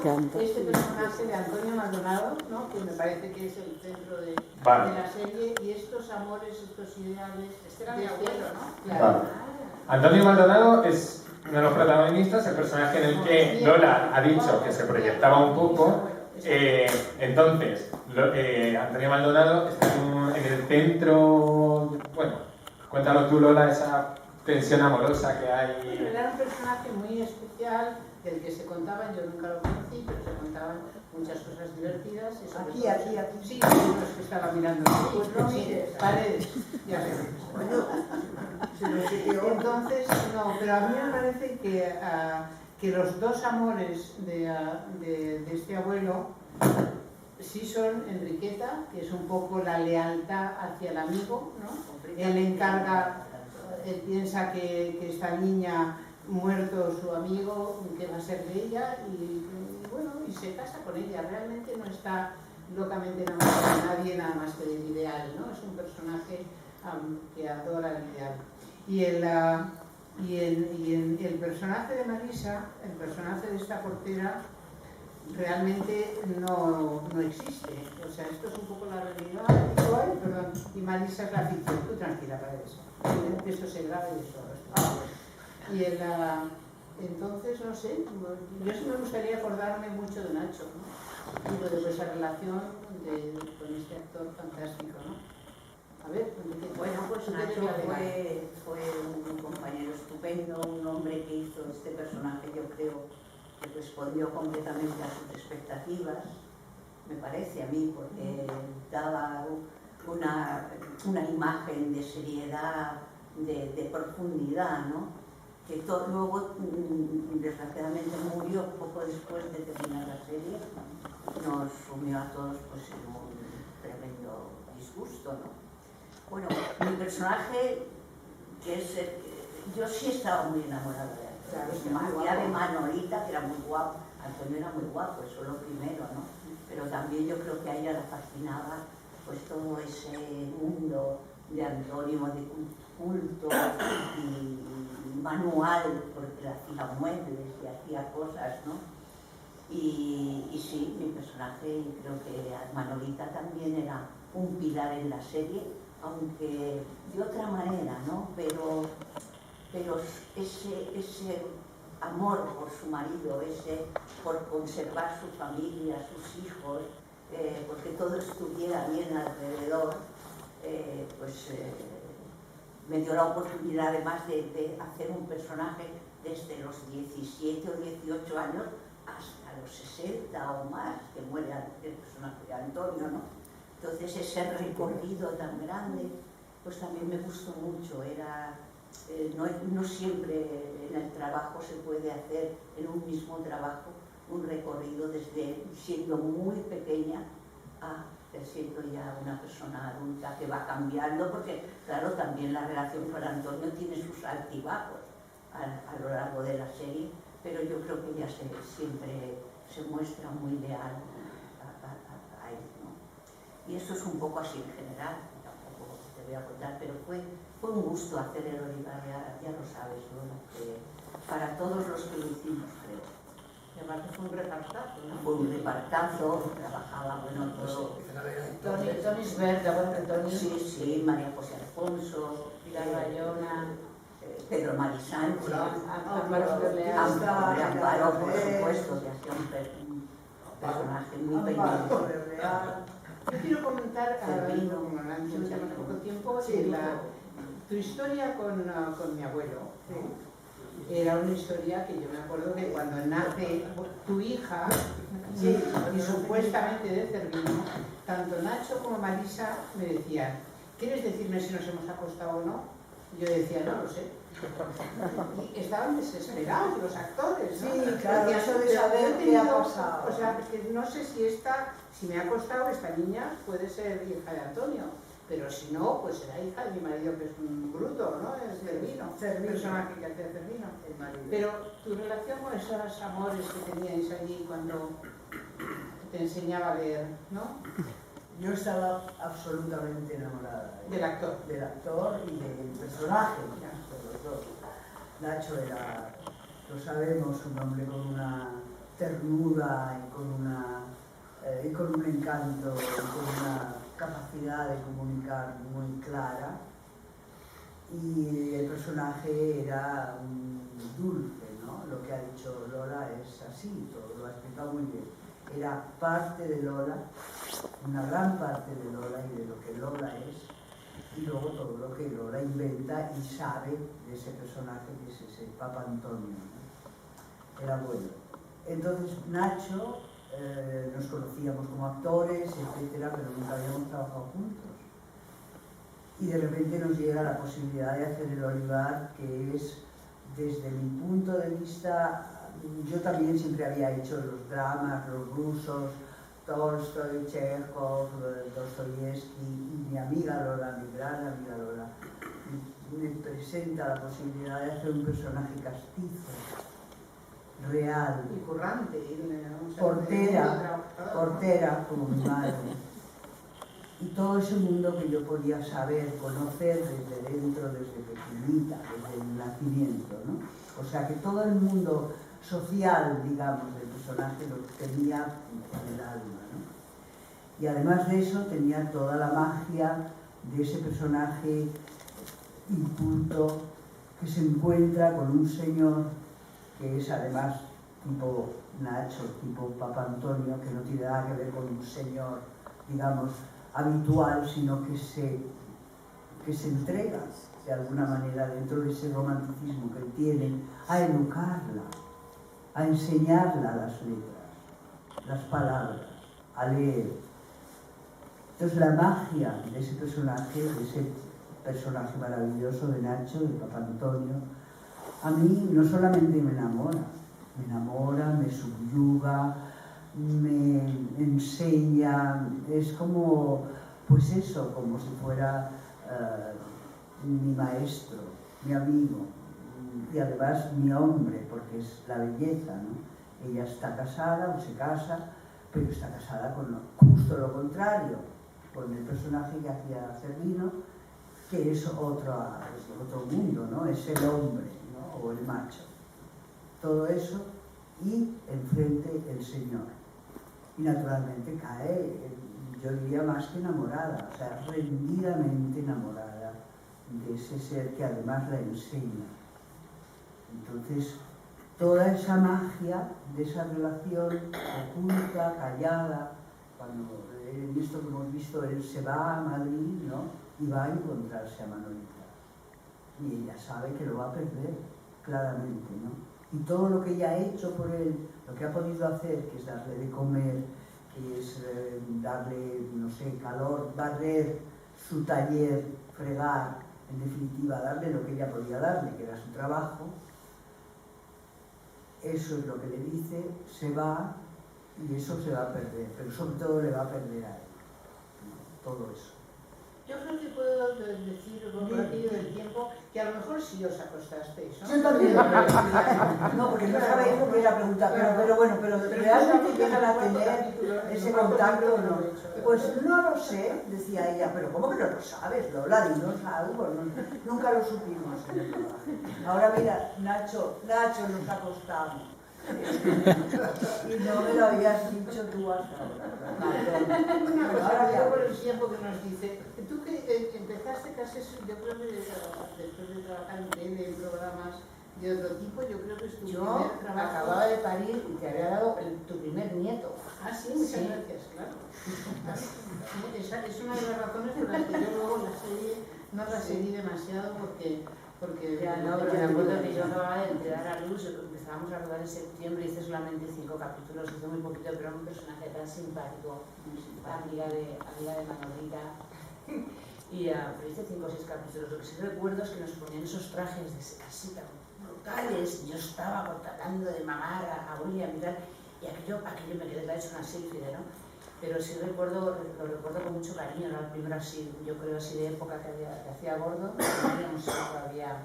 este personaje de Antonio Maldonado, ¿no? Que me parece que es el centro de Vale. la serie, y estos amores, estos ideales. Este era mi de abuelo, ¿no? Vale. Antonio Maldonado es uno de los protagonistas, el personaje en el que Lola ha dicho que se proyectaba un poco. Entonces, Antonio Maldonado está en el centro. Bueno, cuéntalo tú, Lola, esa tensión amorosa que hay. Bueno, era un personaje muy especial, del que se contaban, yo nunca lo conocí, pero se contaban muchas cosas divertidas. y sobre Aquí, todo- aquí, aquí. Sí, los que estaba mirando. Pues no Sí, mires. Paredes, ya ves. Bueno, se nos quedó. Entonces, no, pero a mí me parece que que los dos amores de este abuelo sí son Enriqueta, que es un poco la lealtad hacia el amigo, ¿no? Él piensa que esta niña, muerto su amigo, ¿qué va a ser de ella? Y bueno, y se casa con ella. Realmente no está locamente enamorado de nadie, nada más que del ideal, ¿no? Es un personaje que adora el ideal. Y el personaje de Marisa, el personaje de esta portera, realmente no existe. O sea, esto es un poco la realidad, perdón, y Marisa es la ficción. Tú tranquila para eso. Esto se graba y eso. Y entonces, no sé, yo sí me gustaría acordarme mucho de Nacho, ¿no? Y de esa relación con este actor fantástico, ¿no? A ver, bueno, pues Nacho fue un compañero estupendo, un hombre que hizo este personaje, yo creo que respondió completamente a sus expectativas, me parece a mí, porque daba una imagen de seriedad, de profundidad, ¿no? Que luego, desgraciadamente, murió poco después de terminar la serie, nos sumió a todos pues, en un tremendo disgusto, ¿no? Bueno, mi personaje, yo sí estaba muy enamorada de él. Claro, ya de Manolita, que era muy guapo, Antonio era muy guapo, eso lo primero, ¿no? Pero también yo creo que a ella le fascinaba pues todo ese mundo de Antonio, de culto y manual, porque hacía muebles y hacía cosas, ¿no? Y sí, mi personaje, creo que Manolita también era un pilar en la serie, aunque de otra manera, ¿no? Pero ese amor por su marido, por conservar su familia, sus hijos, porque todo estuviera bien alrededor, me dio la oportunidad además de hacer un personaje desde los 17 o 18 años hasta los 60 o más, que muere el personaje de Antonio, ¿no? Entonces ese recorrido tan grande, pues también me gustó mucho. No siempre en el trabajo se puede hacer, en un mismo trabajo, un recorrido desde siendo muy pequeña a siendo ya una persona adulta que va cambiando, porque claro, también la relación con Antonio tiene sus altibajos a lo largo de la serie, pero yo creo que ella siempre se muestra muy leal a él, ¿no? Y eso es un poco así en general, tampoco te voy a contar, pero fue un gusto hacer el Olivar, ya lo sabes, ¿no? Para todos los que lo hicimos, creo. Y además fue un repartazo, ¿no? Fue un repartazo, trabajaba, bueno, todo. Toni Sberda, bueno, Toni. Sí, María José Alfonso, Pilar Bayona, Pedro Mari Sánchez, Amparo, Amparo, por supuesto, que hacía un personaje muy pequeño. Yo quiero comentar, como la han dicho hace poco tiempo, tu historia con mi abuelo. Era una historia que yo me acuerdo que cuando nace tu hija, y supuestamente de Cervino, tanto Nacho como Marisa me decían, ¿quieres decirme si nos hemos acostado o no? Y yo decía, no lo sé. Y estaban desesperados los actores, ¿no? Sí, claro, eso de saber qué ha pasado. O sea, que no sé si me ha acostado esta niña, puede ser hija de Antonio, pero si no, pues será hija de mi marido, que es un bruto, ¿no? Es Cervino, el personaje que hacía Cervino. Pero tu relación con esos amores que teníais allí cuando te enseñaba a leer, ¿no? Yo estaba absolutamente enamorada Del actor. Del actor y del personaje, de los dos. Nacho era, lo sabemos, un hombre con una ternura y con un encanto y con una capacidad de comunicar muy clara. Y el personaje era un dulce, ¿no? Lo que ha dicho Lola es así, todo lo ha explicado muy bien. Era parte de Lola, una gran parte de Lola y de lo que Lola es, y luego todo lo que Lola inventa y sabe de ese personaje que es ese Papa Antonio, ¿no? Era bueno. Entonces Nacho, nos conocíamos como actores, etcétera, pero nunca habíamos trabajado juntos. Y de repente nos llega la posibilidad de hacer el Olivar, que es, desde mi punto de vista, yo también siempre había hecho los dramas, los rusos, Tolstoy, Chekhov, Dostoyevsky, y mi amiga Lola, mi gran amiga Lola, me presenta la posibilidad de hacer un personaje castizo, real, Y currante, portera como mi madre. Y todo ese mundo que yo podía saber, conocer desde dentro, desde pequeñita, desde el nacimiento, ¿no? O sea que todo el mundo social, digamos, del personaje lo tenía en el alma, ¿no? Y además de eso tenía toda la magia de ese personaje inculto que se encuentra con un señor que es además tipo Nacho, tipo Papa Antonio, que no tiene nada que ver con un señor, digamos, habitual, sino que se entrega de alguna manera dentro de ese romanticismo que él tiene a educarla, a enseñarla las letras, las palabras, a leer. Entonces la magia de ese personaje maravilloso de Nacho, de Papa Antonio, a mí no solamente me enamora, me subyuga, me enseña, es como, pues eso, como si fuera mi maestro, mi amigo, y además mi hombre, porque es la belleza, ¿no? Ella está casada o se casa, pero está casada con justo lo contrario, con el personaje que hacía Cervino, que es otro mundo, ¿no? Es el hombre, ¿no? O el macho. Todo eso, y enfrente el Señor. Y naturalmente cae, yo diría más que enamorada, o sea, rendidamente enamorada de ese ser que además la enseña. Entonces, toda esa magia de esa relación oculta, callada, cuando en esto que hemos visto, él se va a Madrid, ¿no? Y va a encontrarse a Manolita. Y ella sabe que lo va a perder, claramente, ¿no? Y todo lo que ella ha hecho por él, lo que ha podido hacer, que es darle de comer, que es darle, no sé, calor, barrer su taller, fregar, en definitiva, darle lo que ella podía darle, que era su trabajo, eso es lo que le dice, se va y eso se va a perder, pero sobre todo le va a perder a él, ¿no? Todo eso. Yo creo que puedo decir, por aquello del tiempo, que a lo mejor sí os acostasteis, ¿no? Yo también lo creo. No, porque no sabéis lo que era preguntar, pero bueno, pero realmente llegan a tener ese contacto o no. Pues no lo sé, decía ella, pero ¿cómo que no lo sabes, Lola? Dinos algo, nunca lo supimos en el trabajo. Ahora mira, Nacho nos acostamos. Y no me lo habías dicho tú hasta ahora. Una cosa, yo por el tiempo que nos dice, tú que empezaste casi, yo creo que después de trabajar en tele, en programas de otro tipo, yo creo que es tu primer trabajo. Acababa de parir y te había dado tu primer nieto. Ah, sí, muchas gracias, claro. Esa es una de las razones por las que yo luego la serie no la seguí demasiado porque ya no, pero me acuerdo que yo acababa de entregar a luz, empezábamos a rodar en septiembre, hice solamente 5 capítulos, hice muy poquito, pero era un personaje tan simpático, amiga de Manolita, y pero hice 5 o 6 capítulos. Lo que sí recuerdo es que nos ponían esos trajes así tan brutales, y yo estaba tratando de mamar a William y tal, y aquello me quedé hecho una sílfide, ¿no? Pero sí lo recuerdo con mucho cariño, era el primero así, yo creo así de época que hacía gordo, todavía.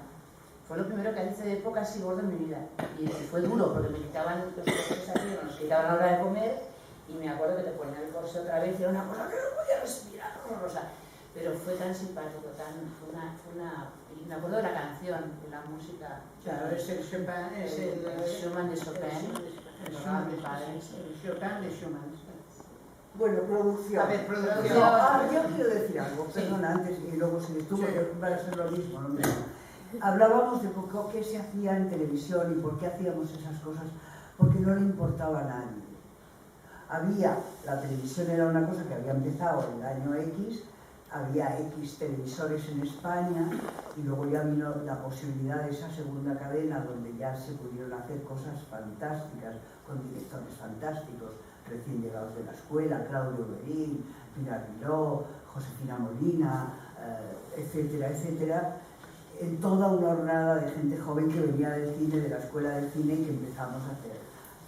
Fue lo primero que hice de época así gordo en mi vida. Y fue duro, porque me quitaban los corsés aquí, nos quitaban a la hora de comer, y me acuerdo que te ponían el corsé otra vez, y era una cosa que no podía respirar, horrorosa. Pero fue tan simpático, y me acuerdo de la canción, de la música. Claro, es el Chopin, es el Schumann de Chopin, el Chopin de Schumann. Bueno, producción. A ver, producción. Yo quiero decir algo, perdón, antes y luego si tú, porque va a ser lo mismo. Hablábamos de qué se hacía en televisión y por qué hacíamos esas cosas, porque no le importaba a nadie. La televisión era una cosa que había empezado en el año X, había X televisores en España y luego ya vino la posibilidad de esa segunda cadena donde ya se pudieron hacer cosas fantásticas, con directores fantásticos, recién llegados de la escuela, Claudio Berín, Pilar Miró, Josefina Molina, etcétera, etcétera. en toda una hornada de gente joven que venía del cine, de la escuela de cine, y que empezamos a hacer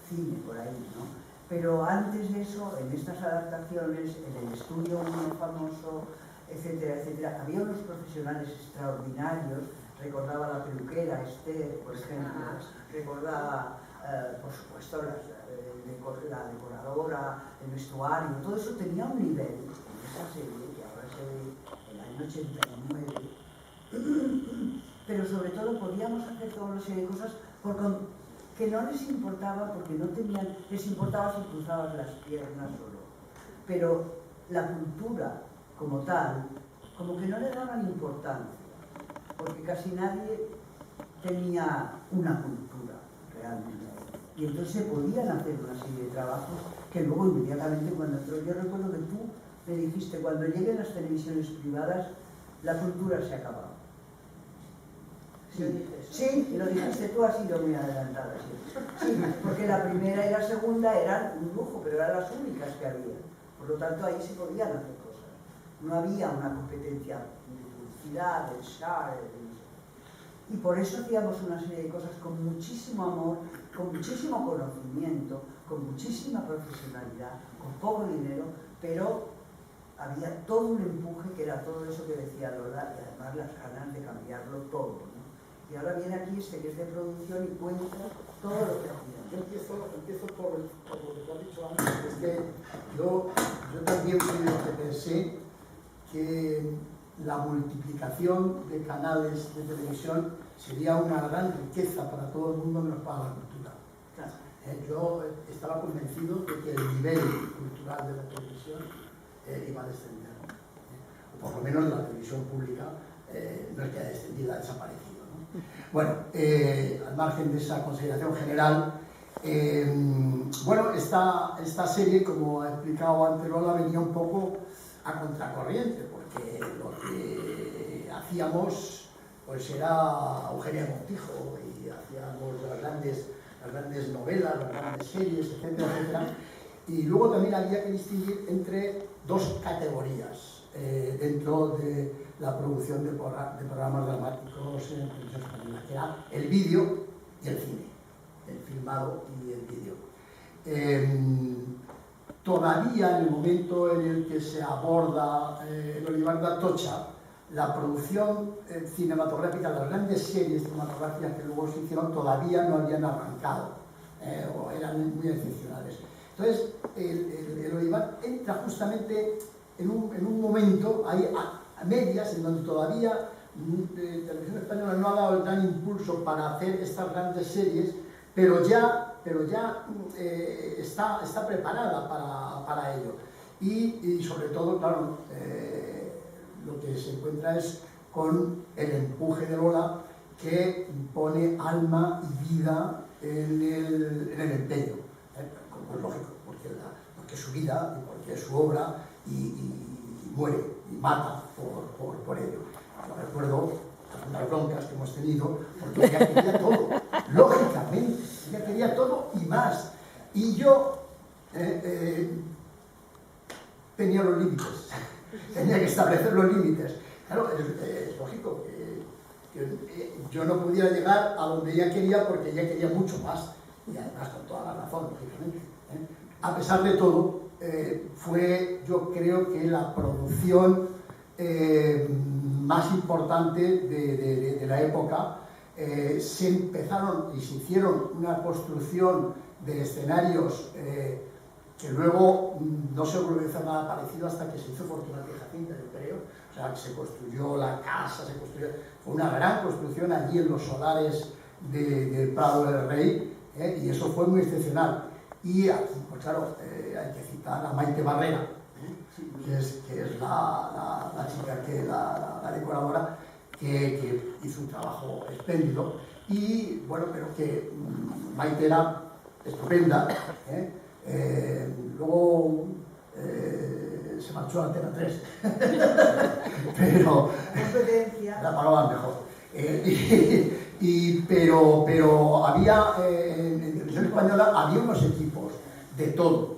cine por ahí, ¿no? Pero antes de eso, en estas adaptaciones, en el estudio uno famoso, etcétera, etcétera, había unos profesionales extraordinarios. Recordaba la peluquera Esther, por ejemplo, recordaba, por supuesto, la decoradora, el vestuario, todo eso tenía un nivel en esa serie, que ahora se ve en el año 89, pero sobre todo podíamos hacer toda una serie de cosas que no les importaba, porque no tenían, les importaba si cruzabas las piernas o no, pero la cultura como tal, como que no le daban importancia, porque casi nadie tenía una cultura realmente. Y entonces se podían hacer una serie de trabajos que luego inmediatamente cuando entró, yo recuerdo que tú me dijiste, cuando lleguen las televisiones privadas, la cultura se acaba. Sí, lo dijiste tú, has sido muy adelantada. Sí, porque la primera y la segunda eran un lujo, pero eran las únicas que había. Por lo tanto, ahí se podían hacer cosas. No había una competencia de publicidad, de share, y por eso hacíamos una serie de cosas con muchísimo amor, con muchísimo conocimiento, con muchísima profesionalidad, con poco dinero, pero había todo un empuje que era todo eso que decía Lola, y además las ganas de cambiarlo todo, ¿no? Y ahora viene aquí que es de producción y cuenta todo lo que hacía. Yo empiezo por lo que has dicho antes, es que yo también fui lo que pensé que la multiplicación de canales de televisión sería una gran riqueza para todo el mundo menos para la cultura. Yo estaba convencido de que el nivel cultural de la televisión iba a descender, o por lo menos la televisión pública no es que haya descendido, ha desaparecido, ¿no? Bueno, al margen de esa consideración general, bueno, esta serie, como ha explicado antes Lola, venía un poco a contracorriente, porque lo que hacíamos pues era Eugenia Montijo y hacíamos las grandes novelas, las grandes series, etcétera, etcétera. Y luego también había que distinguir entre dos categorías dentro de la producción de programas dramáticos en televisión española, que era el vídeo y el cine, el filmado y el vídeo. Todavía en el momento en el que se aborda el Olivar de Atocha, la producción cinematográfica, las grandes series cinematográficas que luego se hicieron todavía no habían arrancado, o eran muy excepcionales. Entonces, el Olivar entra justamente en un momento, ahí a medias, en donde todavía Televisión Española no ha dado el gran impulso para hacer estas grandes series, pero ya está preparada para ello. Y sobre todo, claro, lo que se encuentra es con el empuje de Lola, que pone alma y vida en el empeño, como es lógico, porque es su vida y porque es su obra, y muere y mata por ello. Yo recuerdo las broncas que hemos tenido, porque ella quería todo, lógicamente, ella quería todo y más. Y yo tenía los límites, tenía que establecer los límites. Claro, es lógico que yo no pudiera llegar a donde ella quería, porque ella quería mucho más, y además con toda la razón, lógicamente. A pesar de todo, fue, yo creo que la producción más importante de la época. Se empezaron y se hicieron una construcción de escenarios que luego no se volvió a hacer nada parecido hasta que se hizo Fortunata y Jacinta, yo creo. O sea, que se construyó la casa, fue una gran construcción allí en los solares del Prado del Rey, y eso fue muy excepcional. Y aquí, pues claro, hay que citar a Maite Barrera, que es la chica, la decoradora, que hizo un trabajo espléndido, y bueno, pero que Maite era estupenda, luego se marchó a Antena 3, pero la pagaban mejor, pero había en Televisión Española había unos equipos de todo,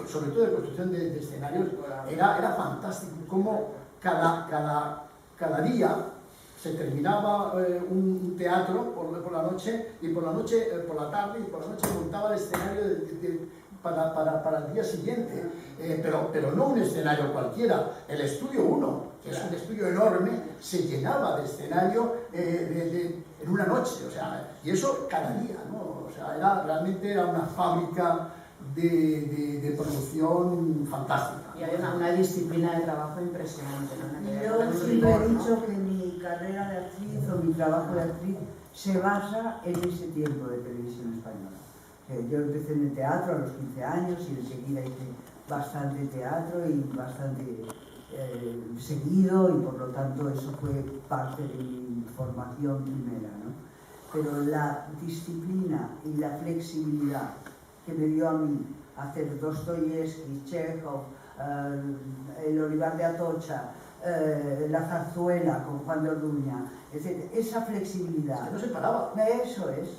sobre todo de construcción de escenarios. Era fantástico cómo cada cada día se terminaba un teatro por la noche y por la tarde y por la noche montaba el escenario para el día siguiente, pero no un escenario cualquiera, el estudio 1, que es un estudio enorme, se llenaba de escenario en una noche, o sea, y eso cada día, ¿no? O sea, realmente era una fábrica de producción fantástica. Y hay una disciplina de trabajo impresionante, ¿no? Yo siempre he dicho que mi carrera de actriz o mi trabajo de actriz se basa en ese tiempo de televisión española. Yo empecé en el teatro a los 15 años y enseguida hice bastante teatro y bastante seguido, y por lo tanto eso fue parte de mi formación primera, ¿no? Pero la disciplina y la flexibilidad que me dio a mí hacer Dostoyevsky, Chekhov, El olivar de Atocha, La zarzuela con Juan de Orduña, etc. Esa flexibilidad. Que no se paraba. Eso es.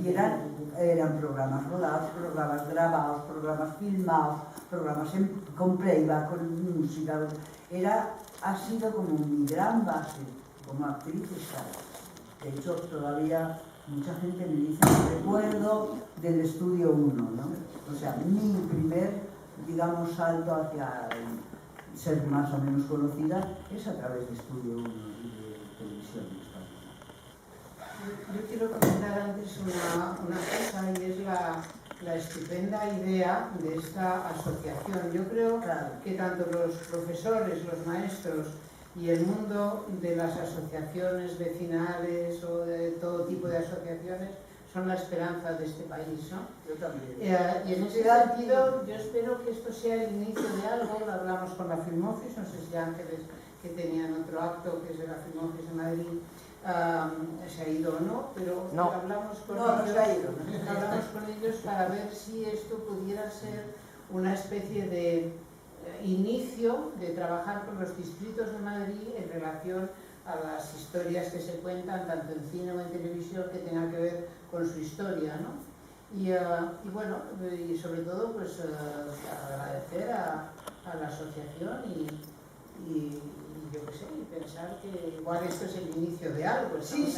Y eran programas rodados, programas grabados, programas filmados, programas con playback, con música. Ha sido como mi gran base como actriz. De hecho, todavía mucha gente me dice que recuerdo del estudio 1, ¿no? O sea, mi primer, digamos, salto hacia ser más o menos conocida es a través de estudio 1 y de televisión española. Yo quiero comentar antes una cosa, y es la estupenda idea de esta asociación. Yo creo que tanto los profesores, los maestros y el mundo de las asociaciones vecinales o de todo tipo de asociaciones son la esperanza de este país, ¿no? Yo también. Y en ese sentido, yo espero que esto sea el inicio de algo. Lo hablamos con la Film Office, no sé si Ángeles, que tenían otro acto que es de la Film Office de Madrid, se ha ido o no, pero no. Hablamos con ellos para ver si esto pudiera ser una especie de inicio de trabajar con los distritos de Madrid en relación a las historias que se cuentan tanto en cine o en televisión que tengan que ver con su historia, ¿no? Y bueno, y sobre todo pues agradecer a la asociación y yo qué sé, y pensar que igual esto es el inicio de algo. Sí,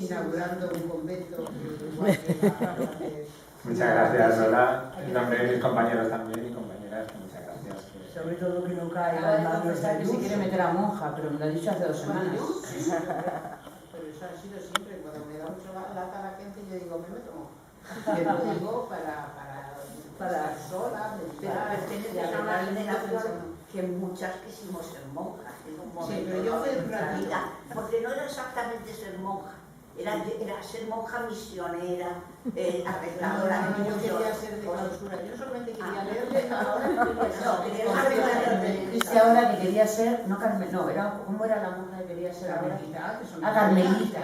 inaugurando un convento igual que muchas gracias, Lola. En nombre de mis compañeros también y compañeras, muchas gracias. Sobre todo que no caiga en manos de que se quiere meter a monja, pero me lo ha dicho hace 2 semanas. Pero eso ha sido siempre, cuando me da mucho lata a la gente, yo digo, me meto monja. Pero lo digo para sola, meditar. Perteneces a una generación que muchas quisimos ser monjas en un momento. Sí, pero yo fui una vida, porque no era exactamente ser monja. Era ser monja misionera, arregladora de yo quería ser de clausura, yo solamente quería leer. Dice ahora que quería ser, ¿cómo era la monja que quería ser ahora? Carmelita.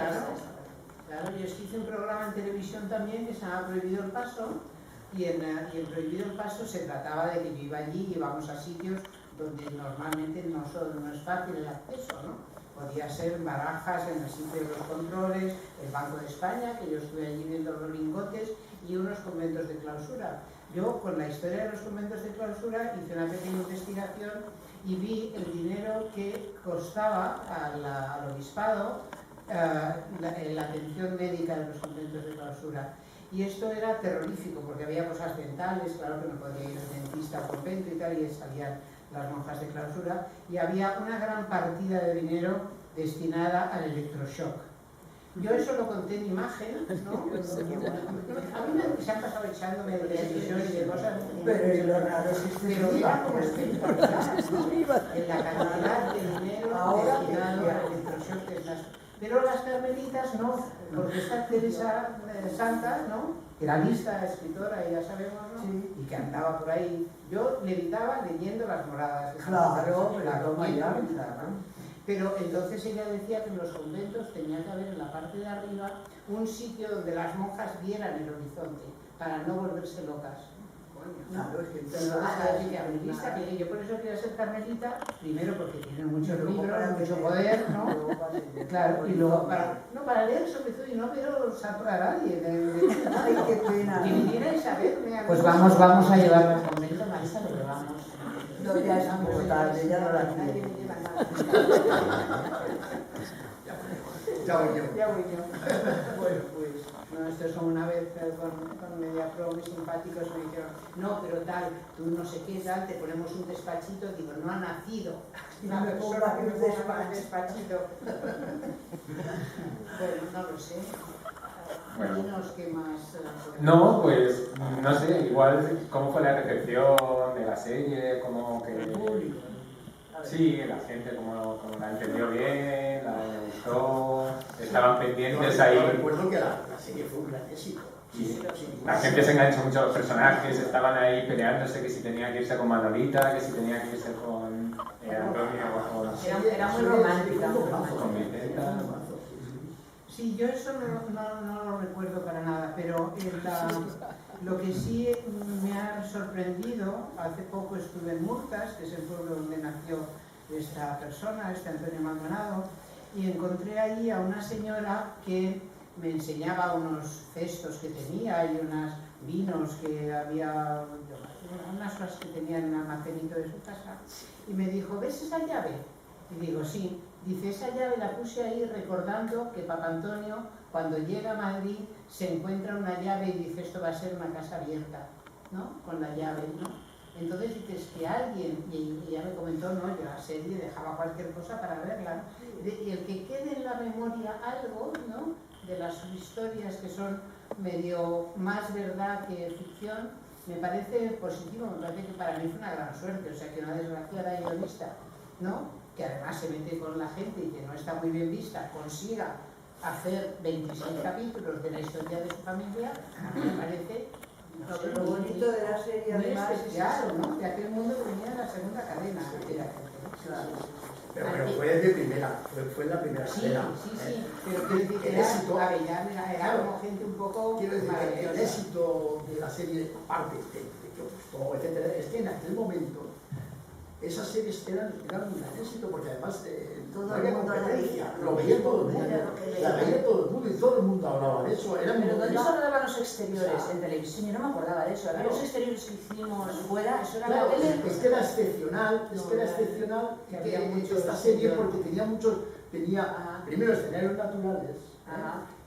Claro, yo hice un programa en televisión también que se llama Prohibido el Paso, y en Prohibido el Paso se trataba de que yo iba allí y íbamos a sitios donde normalmente no es fácil el acceso, ¿no? Podía ser Barajas en el sitio de los controles, el Banco de España, que yo estuve allí viendo los lingotes, y unos conventos de clausura. Yo, con la historia de los conventos de clausura, hice una pequeña investigación y vi el dinero que costaba al obispado la atención médica de los conventos de clausura. Y esto era terrorífico, porque había cosas dentales, claro que no podía ir al dentista al convento y tal, y salían las monjas de clausura, y había una gran partida de dinero destinada al electroshock. Yo eso lo conté en imagen, ¿no? A mí se han pasado echándome de televisión y de cosas, pero lo raro es que era como espectacular, ¿no? En la cantidad de dinero destinado al electroshock. Pero las carmelitas no, porque esta Teresa Santa, ¿no? Que era lista, escritora, ya sabemos, ¿no? Sí. Y que andaba por ahí. Yo levitaba leyendo las moradas. Claro, pero entonces ella decía que en los conventos tenía que haber en la parte de arriba un sitio donde las monjas vieran el horizonte, para no volverse locas. Claro, es que entonces, yo por eso quería ser carmelita, primero porque tiene muchos libros, mucho poder, ¿no? Claro, y luego para leer sobre todo y no veo santo a nadie. Ay, qué pena. Que viniera Isabel. Pues vamos a llevarla al convento, Marisa, lo llevamos. No, ya es un poco tarde, ya no la quiero. Ya voy yo. Bueno, pues, no, esto es como una vez con Mediapro, mis simpáticos me dijeron, no, pero tal, tú no sé qué, tal, te ponemos un despachito, digo, no ha nacido. No me ponga un despachito. Bueno, no lo sé. Bueno. Dinos qué más. No, pues no sé, igual cómo fue la recepción de la serie, como que... Sí, la gente como la entendió bien, le gustó, estaban pendientes ahí. Yo recuerdo que la serie fue un gran éxito. Sí, la gente se enganchó mucho a los personajes, estaban ahí peleándose que si tenía que irse con Manolita, que si tenía que irse con Antonio o con... Era muy romántica. Con Vicenta. Sí, yo eso no lo recuerdo para nada, pero lo que sí me ha sorprendido, hace poco estuve en Murtas, que es el pueblo donde nació esta persona, este Antonio Maldonado, y encontré ahí a una señora que me enseñaba unos cestos que tenía y unos vinos que había, unas cosas que tenía en un almacenito de su casa, y me dijo, ¿ves esa llave? Y digo, sí. Dice, esa llave la puse ahí recordando que Papa Antonio, cuando llega a Madrid, se encuentra una llave y dice, esto va a ser una casa abierta, ¿no? Con la llave, ¿no? Entonces dices que alguien, y ya me comentó, no, yo la serie dejaba cualquier cosa para verla, ¿no? Y el que quede en la memoria algo, ¿no? De las historias que son medio más verdad que ficción, me parece positivo, me parece que para mí fue una gran suerte, o sea, que una desgraciada guionista, ¿no? Que además se mete con la gente y que no está muy bien vista, consiga hacer 26 capítulos de la historia de su familia, me parece lo bonito de la serie muy además especial, ¿no? De aquel mundo que venía en la segunda cadena. Claro. Pero fue de primera, fue en la primera cadena. Sí, pero quiero decir que era como gente un poco Quiero decir que el maravillosa. éxito de la serie, aparte de que gustó, etcétera, es que en aquel momento esas series eran un gran éxito porque además no había competencia, lo veía todo el mundo, la veía todo el mundo y todo el mundo hablaba de eso. Pero ¿dónde se hablaban los exteriores en televisión? Yo no me acordaba de eso. Había los exteriores que hicimos fuera, eso era Claro, la tele. es que era excepcional, que esta serie porque tenía primero escenarios naturales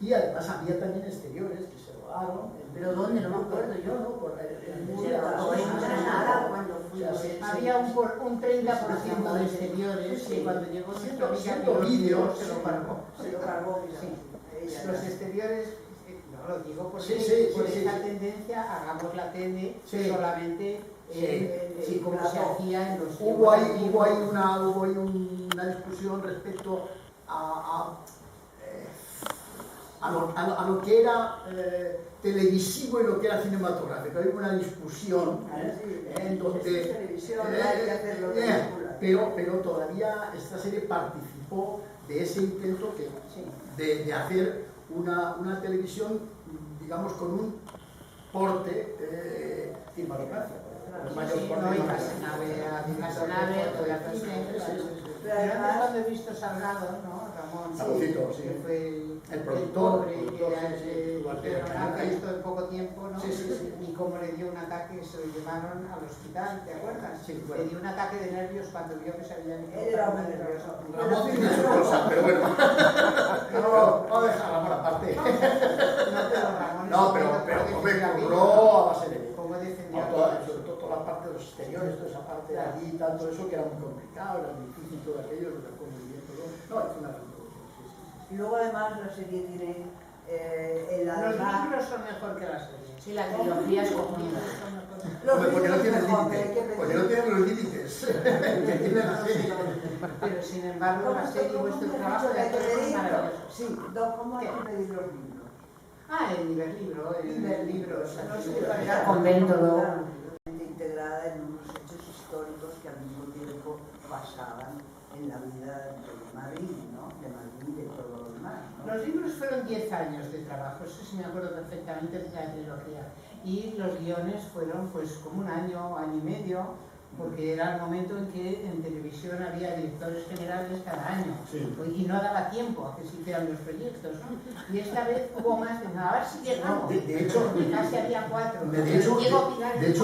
y además había también exteriores que se rodaron. ¿Pero dónde? No me acuerdo yo. Había un 30% de exteriores y cuando llegó nuestra amiga vídeo se lo cargó. Sí. Los exteriores, no lo digo porque por esta tendencia hagamos la tele solamente como se hacía en los hubo ahí una discusión respecto a lo que era televisivo y lo que era cinematográfico. Hay una discusión en donde pero todavía esta serie participó de ese intento de hacer una televisión, digamos, con un porte cinematográfico. Pero además cuando he visto Salgado, ¿no? Ramón, Saludito, sí. Que fue el productor, que esto en poco tiempo, ¿no? Y como le dio un ataque, se lo llevaron al hospital, ¿te acuerdas? Le dio un ataque de nervios cuando vio que se había equivocado. Él era muy nervioso. Ramón tiene su cosa, pero bueno. No dejar la mala parte. No, pero me curró a base de ¿Cómo defendió? Sobre todo toda la parte de los exteriores, toda esa parte de allí y tal, todo eso que era muy complicado, era difícil todo aquello, lo dejó muy bien todo. No, es una gran producción, sí. Y luego además la serie tiene Los libros son mejor que las series. Sí, la trilogía es cogida. Porque no tienen límites, porque no tienen los límites que tiene la serie. Pero sin embargo, la serie, vuestro trabajo de actor es maravilloso. Sí, ¿cómo hay que pedir los libros? En Iberlibros. Convento luego. Integrada en unos hechos históricos que al mismo tiempo pasaban en la vida de Madrid, ¿no? De Madrid y de todo lo demás, ¿no? Los libros fueron 10 años de trabajo, eso sí me acuerdo perfectamente de la trilogía. Y los guiones fueron pues como un año y medio, porque era el momento en que en televisión había directores generales cada año, Sí. y no daba tiempo a que se hicieran los proyectos, ¿no? Y esta vez hubo más, a ver si llegamos. De hecho, casi había 4. de hecho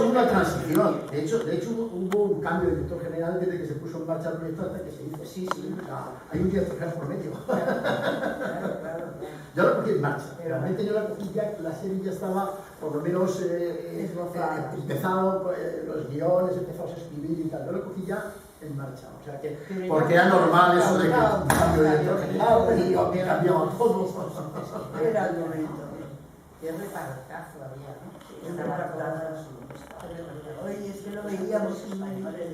hubo una transición, de hecho hubo un cambio de director general desde que se puso en marcha el proyecto hasta que se hizo. Sí. O sea, hay un director general por medio. Claro. Yo la cogí en marcha, realmente yo la cogí ya, la serie ya estaba por lo menos empezado los guiones, empezados a escribir y tal, yo la cogí ya en marcha, o sea que, porque era normal eso de que un cambio de director general y cambiaban todos. Era el momento. Qué repartazo había, ¿no? El repartazo. Oye, es que lo veíamos en uno de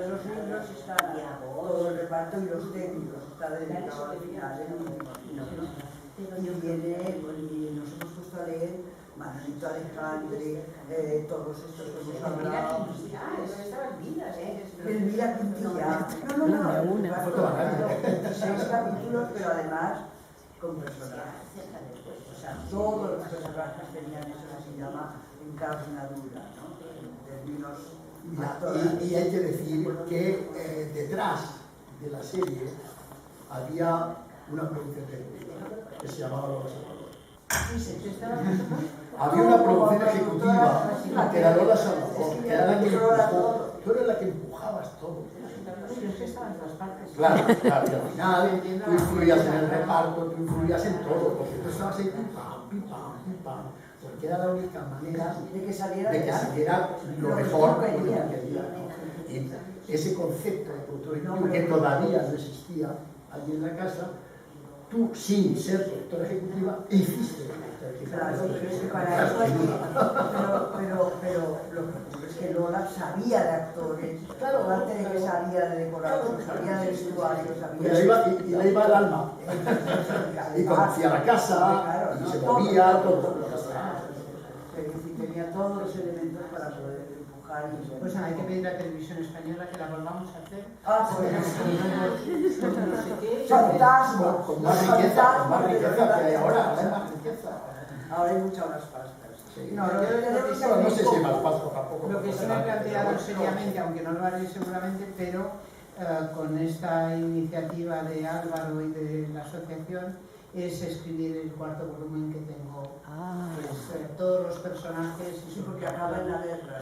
los libros, está todo el reparto y los técnicos, está dedicado al final. Y viene, y nos hemos puesto a leer Manolito Alejandre, todos estos que hemos hablado. Elvira Quintilla. No, 26 capítulos, pero además con personajes. O sea, todos los personajes tenían eso que se llama encarnadura, ¿no? En términos Y hay que decir que detrás de la serie había una producción ejecutiva que se llamaba Lola Salvador. Había una producción ejecutiva que era Lola Salvador, que era la que empujó. Tú eres la que empujabas todo. Claro, y al final tú influías en el reparto, tú influías en todo, porque tú estabas ahí pim pam, porque era la única manera de que saliera lo mejor que uno quería. Y ese concepto de productor ejecutivo que todavía no existía allí en la casa, tú, sin ser directora ejecutiva, hiciste directora ejecutiva. Claro, es que para eso hay pero lo que ocurre es que Lola sabía de actores, aparte de que sabía de decorados, sabía de vestuario, sabía... Y le iba al alma. Y conocía la casa, y se movía, todo. Tenía todos los elementos para poder empujar y... Pues hay que pedir a Televisión Española que la volvamos a hacer. Pues no sé qué. Fantasma. Con más riqueza que hay ahora, hay más riqueza. Ahora hay muchas más pastas. No sé si más pastas tampoco. Lo que sí me he planteado seriamente, aunque no lo haré seguramente, pero con esta iniciativa de Álvaro y de la asociación, es escribir el 4º volumen que tengo. Pues, todos los personajes. Sí, porque acaba en la guerra.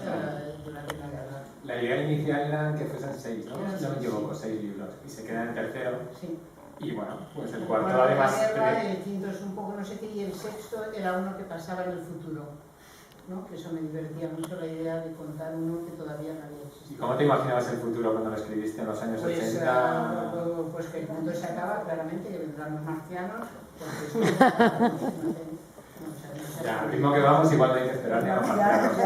Durante la guerra. La idea inicial era que fuesen 6, ¿no? Si no me equivoco, 6 libros. Y se queda en el 3º. Sí. Y bueno, pues el 4º además... El 5º es un poco no sé qué, y el 6º era uno que pasaba en el futuro, ¿no? Que eso me divertía mucho, la idea de contar uno que todavía no había existido. ¿Y cómo te imaginabas el futuro cuando lo escribiste en los años 80? Pues que el mundo se acaba, claramente, que vendrán los marcianos, Ya, al ritmo que vamos, igual no hay que esperar ni a los marcianos.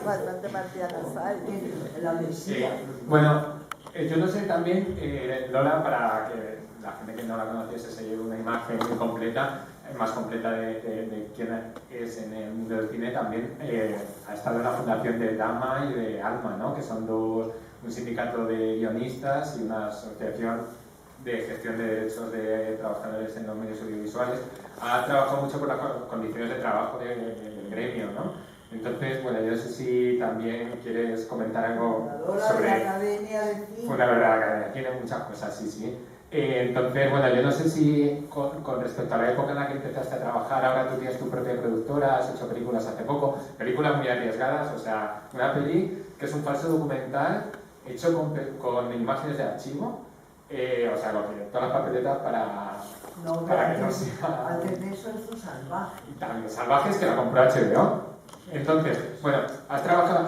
Bastante marcianos hay. Bueno, yo no sé también, Lola, para que la gente que no la conociese se lleve una imagen muy completa, más completa de quién es en el mundo del cine, también ha estado en la fundación de Dama y de Alma, ¿no? Que son un sindicato de guionistas y una asociación de gestión de derechos de trabajadores en los medios audiovisuales. Ha trabajado mucho por las condiciones de trabajo del gremio, ¿no? Entonces, bueno, yo no sé si también quieres comentar algo sobre... la Academia de Cine. Fundadora de la Academia, tiene muchas cosas, sí. Entonces, bueno, yo no sé si con respecto a la época en la que empezaste a trabajar, ahora tú tienes tu propia productora, has hecho películas hace poco, películas muy arriesgadas, o sea, una peli que es un falso documental hecho con imágenes de archivo, o sea, todas las papeletas para que no sea... Antes de eso hizo Salvaje. También Salvajes, que la compró HBO. Entonces, bueno, has trabajado,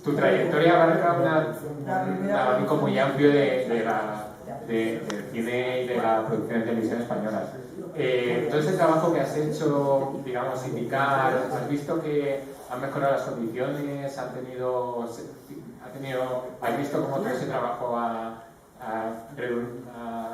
tu trayectoria abarca un abanico muy amplio del cine y de la producción de televisión española. Todo ese trabajo que has hecho, digamos, sindical, ¿has visto que han mejorado las condiciones? ¿Has visto cómo todo ese trabajo ha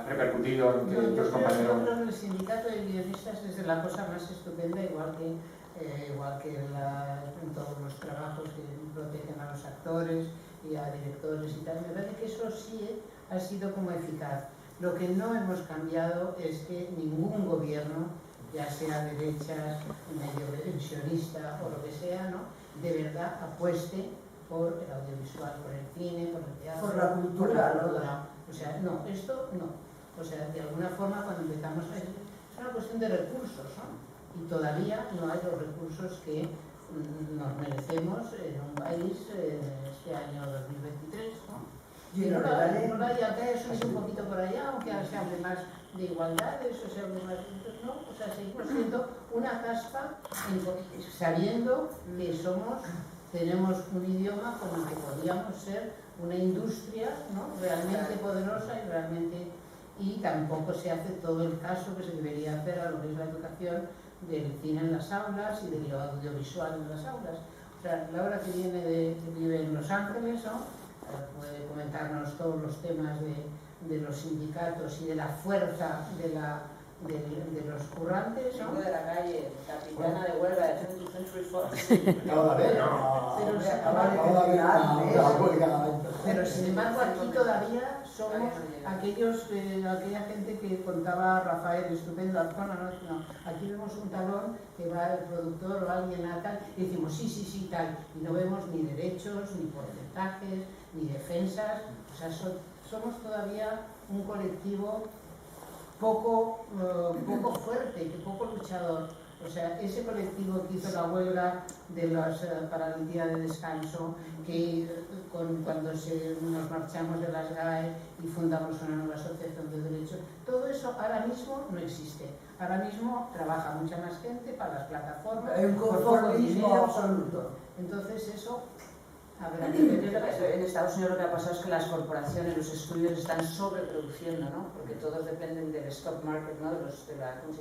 repercutido en que tus compañeros... Yo creo que el sindicato de guionistas es la cosa más estupenda, igual que en todos los trabajos que protegen a los actores y a directores y tal. Me parece que eso sí ha sido como eficaz. Lo que no hemos cambiado es que ningún gobierno, ya sea derechas, medio pensionista o lo que sea, ¿no? De verdad apueste por el audiovisual, por el cine, por el teatro, por la cultura, O sea, no, esto no. O sea, de alguna forma cuando empezamos a... Es una cuestión de recursos, ¿no? Y todavía no hay los recursos que nos merecemos en un país este año 2023, ¿no? Y no lo hay acá, eso es un poquito por allá, aunque se hable más de igualdades, o se hable más de... No, o sea, seguimos siendo una caspa sabiendo que tenemos un idioma con el que podríamos ser una industria, ¿no? Realmente poderosa y tampoco se hace todo el caso que se debería hacer a lo que es la educación del cine en las aulas y del audiovisual en las aulas. O sea, Laura que vive en Los Ángeles, ¿no? Puede comentarnos todos los temas de los sindicatos y de la fuerza de los currantes, ¿no? De la calle, capitana de huelga de Century Fox. Pero sin embargo aquí todavía somos aquella gente que contaba Rafael, estupendo Arjona, no, aquí vemos un talón que va el productor o alguien a tal y decimos sí, tal, y no vemos ni derechos, ni porcentajes, ni defensas, o sea, somos todavía un colectivo poco fuerte, poco luchador. O sea, ese colectivo que hizo la huelga para el día de descanso, que cuando nos marchamos de las GAE y fundamos una nueva asociación de derechos, todo eso ahora mismo no existe. Ahora mismo trabaja mucha más gente para las plataformas. Hay un conformismo absoluto. Entonces eso... En Estados Unidos lo que ha pasado es que las corporaciones, los estudios están sobreproduciendo, ¿no? Porque todos dependen del stock market, ¿no? ¿Cómo se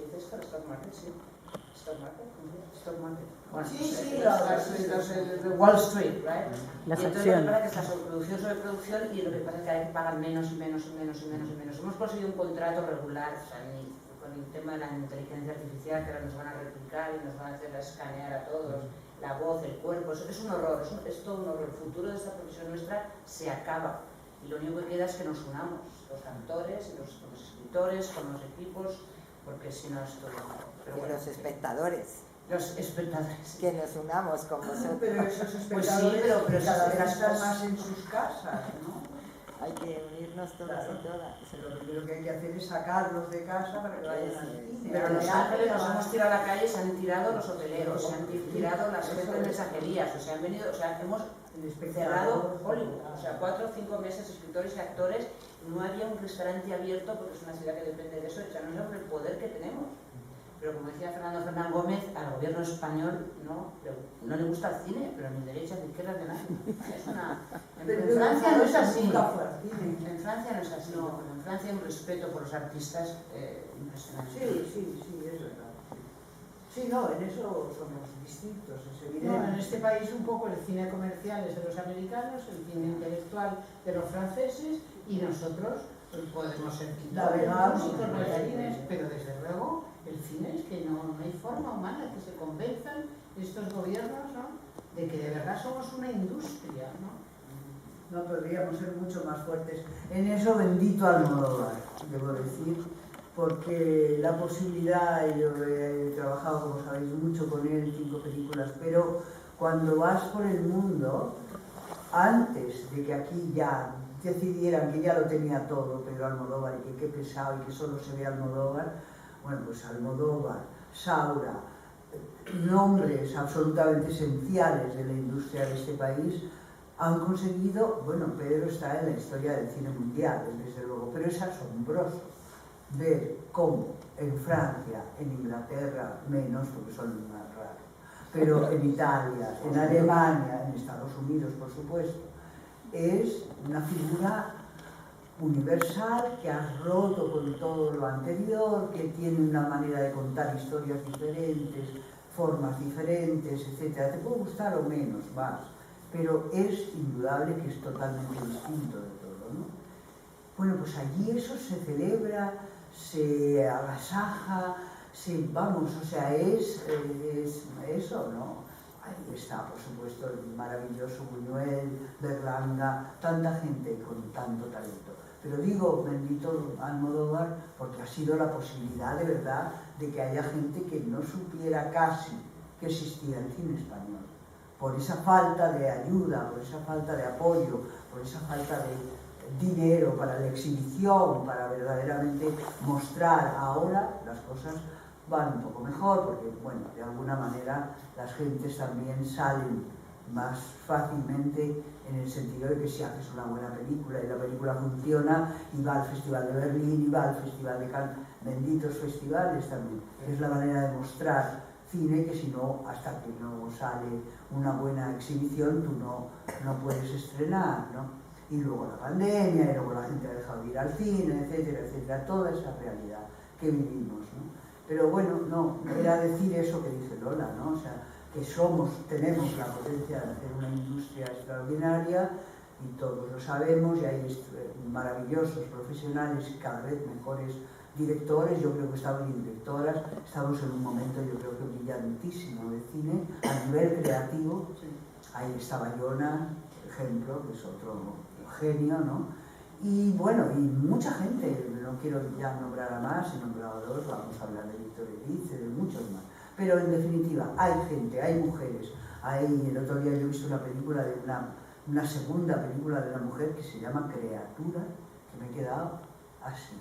dice esto? ¿Stock market? Sí. ¿Stock market? ¿Stock market? Bueno, los de Wall Street, ¿right? Las y entonces acciones. lo que pasa es que está sobreproducción y lo que pasa es que cada vez pagan menos y menos. Hemos conseguido un contrato regular, o sea, con el tema de la inteligencia artificial, que ahora nos van a replicar y nos van a hacer escanear a todos. La voz, el cuerpo, es un horror, es todo un horror. El futuro de esta profesión nuestra se acaba y lo único que queda es que nos unamos, los actores, los escritores, con los equipos, porque si no es todo. Pero bueno, los espectadores. Los espectadores. Que nos unamos con vosotros. Pero esos espectadores pues sí, pero cada vez están más en sus casas, ¿no? Hay que unirnos todos y todas. Lo primero que hay que hacer es sacarlos de casa para que vayan al cine. Pero en Los Ángeles nos hemos tirado a la calle, se han tirado los hoteleros, se han tirado las gente de mensajerías, o sea, hemos cerrado Hollywood, o sea, 4 o 5 meses escritores y actores, no había un restaurante abierto porque es una ciudad que depende de eso, o sea, no sabemos el poder que tenemos. Pero como decía Fernando Fernández Gómez, al gobierno español no le gusta el cine, pero ni derechas ni izquierdas de nadie. En Francia no es así. En Francia no es así. En Francia hay un respeto por los artistas impresionante. Sí, es verdad. Sí, no, en eso somos distintos, es evidente. No, en este país un poco el cine comercial es de los americanos, el cine intelectual de los franceses y nosotros podemos ser pintores, músicos, bailarines, pero desde luego el cine es que no hay forma humana que se convenzan estos gobiernos, ¿no?, de que de verdad somos una industria, ¿no? No podríamos ser mucho más fuertes. En eso bendito Almodóvar, debo decir, porque la posibilidad, yo he trabajado, como sabéis, mucho con él, 5 películas, pero cuando vas por el mundo, antes de que aquí ya decidieran que ya lo tenía todo Pedro Almodóvar y que qué pesado y que solo se ve Almodóvar, bueno, pues Almodóvar, Saura, nombres absolutamente esenciales de la industria de este país, han conseguido, bueno, Pedro está en la historia del cine mundial, desde luego, pero es asombroso ver cómo en Francia, en Inglaterra, menos porque son más raros, pero en Italia, en Alemania, en Estados Unidos, por supuesto, es una figura universal que ha roto con todo lo anterior, que tiene una manera de contar historias diferentes, formas diferentes, etc. Te puede gustar o menos, más, pero es indudable que es totalmente distinto de todo, ¿no? Bueno, pues allí eso se celebra, se agasaja, vamos, o sea, es eso, ¿no? Ahí está, por supuesto, el maravilloso Buñuel, Berlanga, tanta gente con tanto talento. Pero digo, bendito Almodóvar, porque ha sido la posibilidad de verdad de que haya gente que no supiera casi que existía el cine español. por esa falta de ayuda, por esa falta de apoyo, por esa falta de dinero para la exhibición, para verdaderamente mostrar. Ahora las cosas van un poco mejor porque, bueno, de alguna manera las gentes también salen más fácilmente en el sentido de que si haces una buena película y la película funciona y va al Festival de Berlín y va al Festival de Cannes, benditos festivales también, es la manera de mostrar cine que si no, hasta que no sale una buena exhibición tú no puedes estrenar, ¿no? Y luego la pandemia, y luego la gente ha dejado de ir al cine, etcétera, etcétera, toda esa realidad que vivimos, ¿no? Pero bueno, no era decir eso que dice Lola, ¿no? O sea, que tenemos la potencia de hacer una industria extraordinaria y todos lo sabemos y hay maravillosos profesionales y cada vez mejores directores. Yo creo que estamos y directoras, estamos en un momento yo creo que brillantísimo de cine a nivel creativo. Ahí está Bayona, por ejemplo, que es otro genio, ¿no? Y bueno, y mucha gente, no quiero ya nombrar a más, he nombrado a dos, vamos a hablar de Víctor Erice, de muchos más. Pero en definitiva, hay gente, hay mujeres. El otro día yo he visto una película de una segunda película de una mujer que se llama Criatura, que me he quedado así,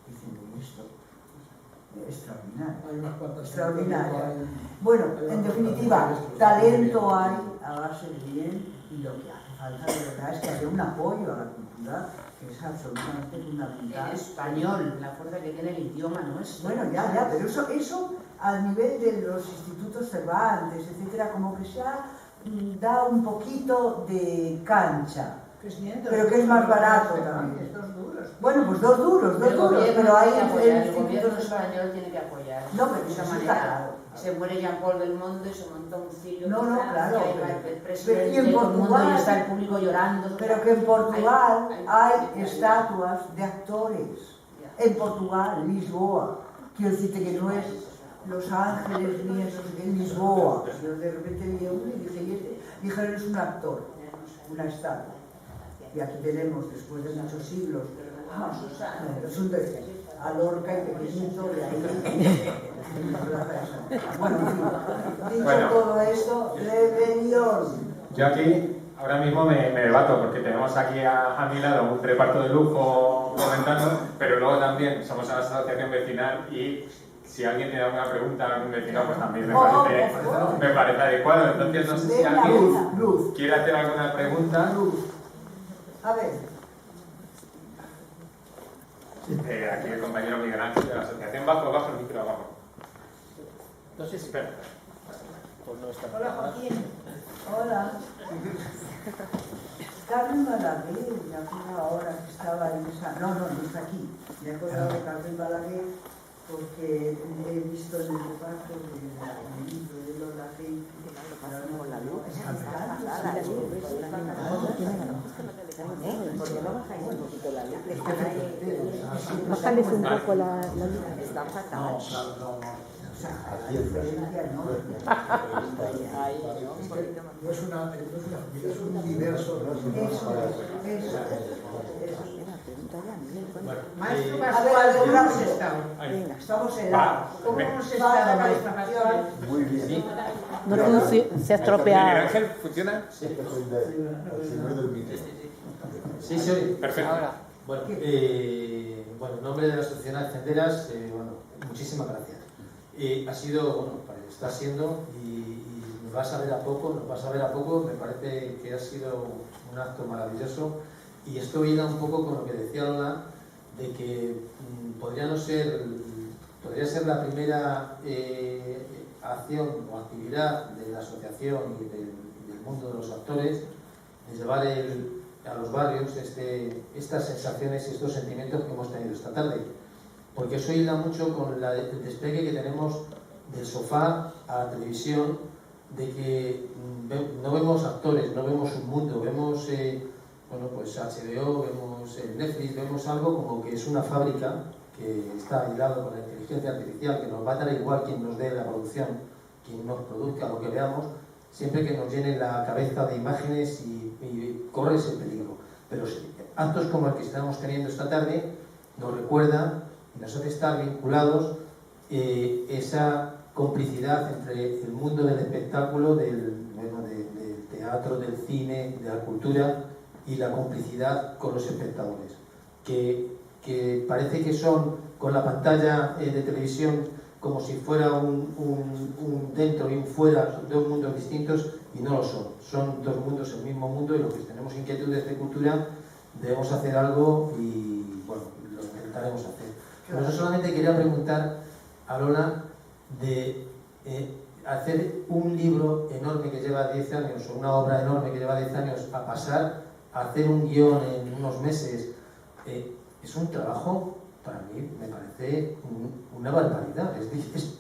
diciendo, ¿y esto? Extraordinario. Extraordinario. Bueno, en definitiva, talento hay a base de bien y lo que hace falta de verdad es que haya un apoyo a la cultura que es absolutamente fundamental. El español, la fuerza que tiene el idioma nuestro. Bueno, ya, pero eso a nivel de los institutos Cervantes, etcétera, como que se ha dado un poquito de cancha. Pero que es más barato también. Bueno, pues dos duros, pero hay el gobierno español tiene que apoyar. No, pero de esa eso manera. está claro. Se muere Jean-Paul Belmondo y se monta un circo. No, claro. El presidente y en Portugal, y está el público llorando. Pero que en Portugal hay estatuas de actores. En Portugal, Lisboa. Quiero decirte que no es Los Ángeles ni eso, es Lisboa. Yo de repente vi uno y dije, dijeron, es un actor, una estatua. Y aquí tenemos, después de muchos siglos, es un a Lorca y pequeñito de ahí. Bueno, dicho todo esto, rebelión. Yo aquí ahora mismo me debato porque tenemos aquí a mi lado un reparto de lujo comentando, pero luego también somos una asociación vecinal y si alguien tiene alguna pregunta a algún vecino, pues también me parece adecuado. Entonces no sé si alguien quiere hacer alguna pregunta. A ver. Aquí el compañero Miguel Ángel de la asociación. Bajo el micro, abajo. Entonces, espera. Hola, Joaquín. Hola. Carmen Balaguer, me acuerdo ahora que estaba en esa... No está aquí. Me acuerdo de Carmen Balaguer porque he visto en el reparto del libro de Lola que... la luz. Porque no bajáis un poquito la luz. Bájales un poco la luz. Está fatal. La diferencia no. No es una familia, es un universo. Maestro Pascual, ¿cómo hemos estado? Estamos helados. ¿Cómo hemos estado, maestro Pascual? Muy bien. No se ha estropeado. ¿Miguel Ángel funciona? Sí, el señor del mito. Sí, soy. Perfecto. Bueno, en nombre de la Asociación Ascenderas, muchísimas gracias. Ha sido, está siendo y nos va a saber a poco, me parece que ha sido un acto maravilloso y esto hila un poco con lo que decía Lola, de que podría ser la primera acción o actividad de la asociación y del mundo de los actores, de llevar a los barrios estas sensaciones y estos sentimientos que hemos tenido esta tarde. Porque eso hila mucho con el despegue que tenemos del sofá a la televisión, de que no vemos actores, no vemos un mundo, vemos pues HBO, vemos Netflix, vemos algo como que es una fábrica que está hilado con la inteligencia artificial, que nos va a dar igual quien nos dé la producción, quien nos produzca lo que veamos, siempre que nos llene la cabeza de imágenes y corre ese peligro. Pero actos como el que estamos teniendo esta tarde nos recuerda y nos hace estar vinculados esa complicidad entre el mundo del espectáculo, de teatro, del cine, de la cultura y la complicidad con los espectadores, que parece que son con la pantalla de televisión como si fuera un dentro y un fuera, dos mundos distintos, y no lo son dos mundos, el mismo mundo, y los que tenemos inquietudes de cultura debemos hacer algo y bueno, lo intentaremos hacer. Pero yo solamente quería preguntar a Lola de hacer un libro enorme que lleva 10 años o una obra enorme que lleva 10 años a pasar a hacer un guión en unos meses. Es un trabajo, para mí, me parece una barbaridad.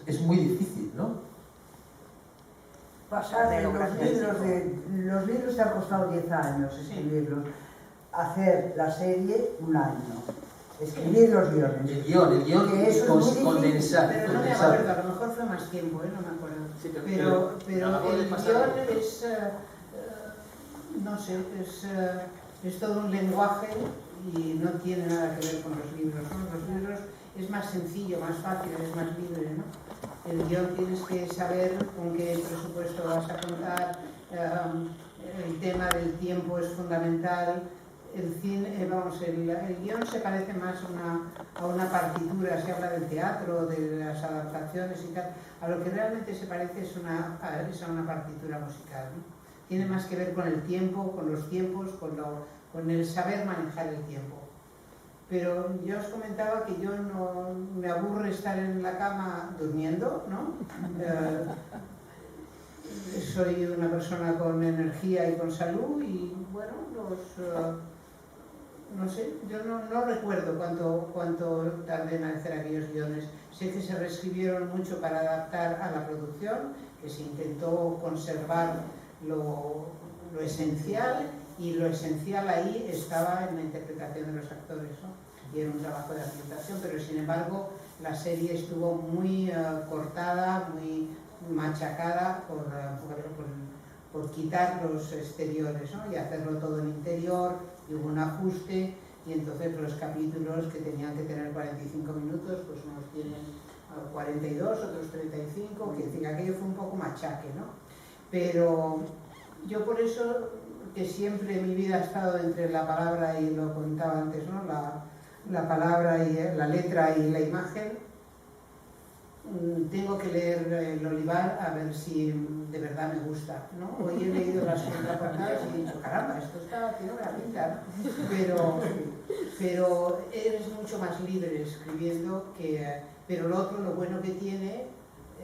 Es muy difícil, ¿no? Pasar de los libros te han costado 10 años escribirlos. Hacer la serie, un año. Escribir los guiones. El guión, que eso es muy condensar. Pero no me acuerdo, a lo mejor fue más tiempo, no me acuerdo. Sí, pero el guión es, no sé, es todo un lenguaje y no tiene nada que ver con los libros, ¿no? Los libros es más sencillo, más fácil, es más libre, ¿no? El guión tienes que saber con qué presupuesto vas a contar, el tema del tiempo es fundamental. El guión se parece más a una partitura, se habla del teatro, de las adaptaciones y tal. A lo que realmente se parece es a una partitura musical, ¿no? Tiene más que ver con el tiempo, con los tiempos, con el saber manejar el tiempo. Pero yo os comentaba que yo no me aburre estar en la cama durmiendo, ¿no? Soy una persona con energía y con salud y bueno, no sé, yo no recuerdo cuánto tardé en hacer aquellos guiones. Sé que se reescribieron mucho para adaptar a la producción, que se intentó conservar lo esencial, y lo esencial ahí estaba en la interpretación de los actores, ¿no? Y era un trabajo de ambientación, pero sin embargo la serie estuvo muy cortada, muy machacada por quitar los exteriores, ¿no? Y hacerlo todo en interior, y hubo un ajuste, y entonces los capítulos que tenían que tener 45 minutos, pues unos tienen 42, otros 35, que decir, aquello fue un poco machaque, ¿no? Pero yo por eso, que siempre mi vida ha estado entre la palabra y lo contaba antes, ¿no? La palabra y la letra y la imagen, tengo que leer El Olivar a ver si de verdad me gusta, ¿no? Hoy he leído las contraportadas y he dicho, caramba, esto tiene buena pinta, ¿no? Pero eres mucho más libre escribiendo pero lo otro, lo bueno que tiene